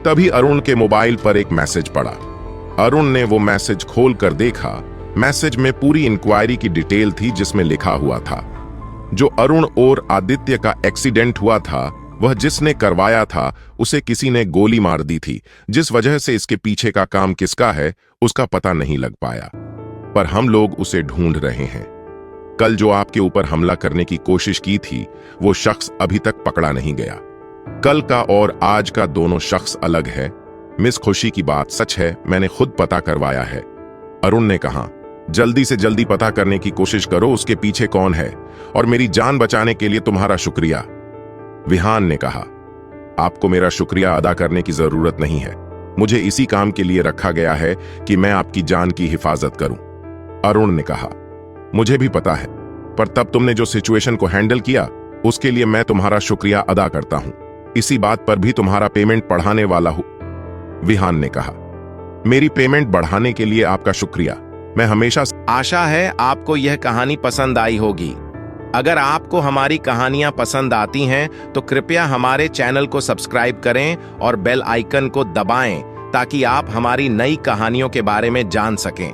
तभी अरुण के मोबाइल पर एक मैसेज पड़ा। अरुण ने वो मैसेज खोलकर देखा। मैसेज में पूरी इंक्वायरी की डिटेल थी, जिसमें लिखा हुआ था, जो अरुण और आदित्य का एक्सीडेंट हुआ था, वह जिसने करवाया था उसे किसी ने गोली मार दी थी, जिस वजह से इसके पीछे का काम किसका है उसका पता नहीं लग पाया, पर हम लोग उसे ढूंढ रहे हैं। कल जो आपके ऊपर हमला करने की कोशिश की थी, वो शख्स अभी तक पकड़ा नहीं गया। कल का और आज का दोनों शख्स अलग है। मिस खुशी की बात सच है, मैंने खुद पता करवाया है। अरुण ने कहा, जल्दी से जल्दी पता करने की कोशिश करो, उसके पीछे कौन है, और मेरी जान बचाने के लिए तुम्हारा शुक्रिया। विहान ने कहा, आपको मेरा शुक्रिया अदा करने की जरूरत नहीं है, मुझे इसी काम के लिए रखा गया है कि मैं आपकी जान की हिफाजत करूं। अरुण ने कहा, मुझे भी पता है, पर तब तुमने जो सिचुएशन को हैंडल किया उसके लिए मैं तुम्हारा शुक्रिया अदा करता हूं। इसी बात पर भी तुम्हारा पेमेंट बढ़ाने वाला हूं। विहान ने कहा, मेरी पेमेंट बढ़ाने के लिए आपका शुक्रिया। मैं हमेशा आशा है आपको यह कहानी पसंद आई होगी। अगर आपको हमारी कहानियां पसंद आती हैं तो कृपया हमारे चैनल को सब्सक्राइब करें और बेल आइकन को दबाएं ताकि आप हमारी नई कहानियों के बारे में जान सकें।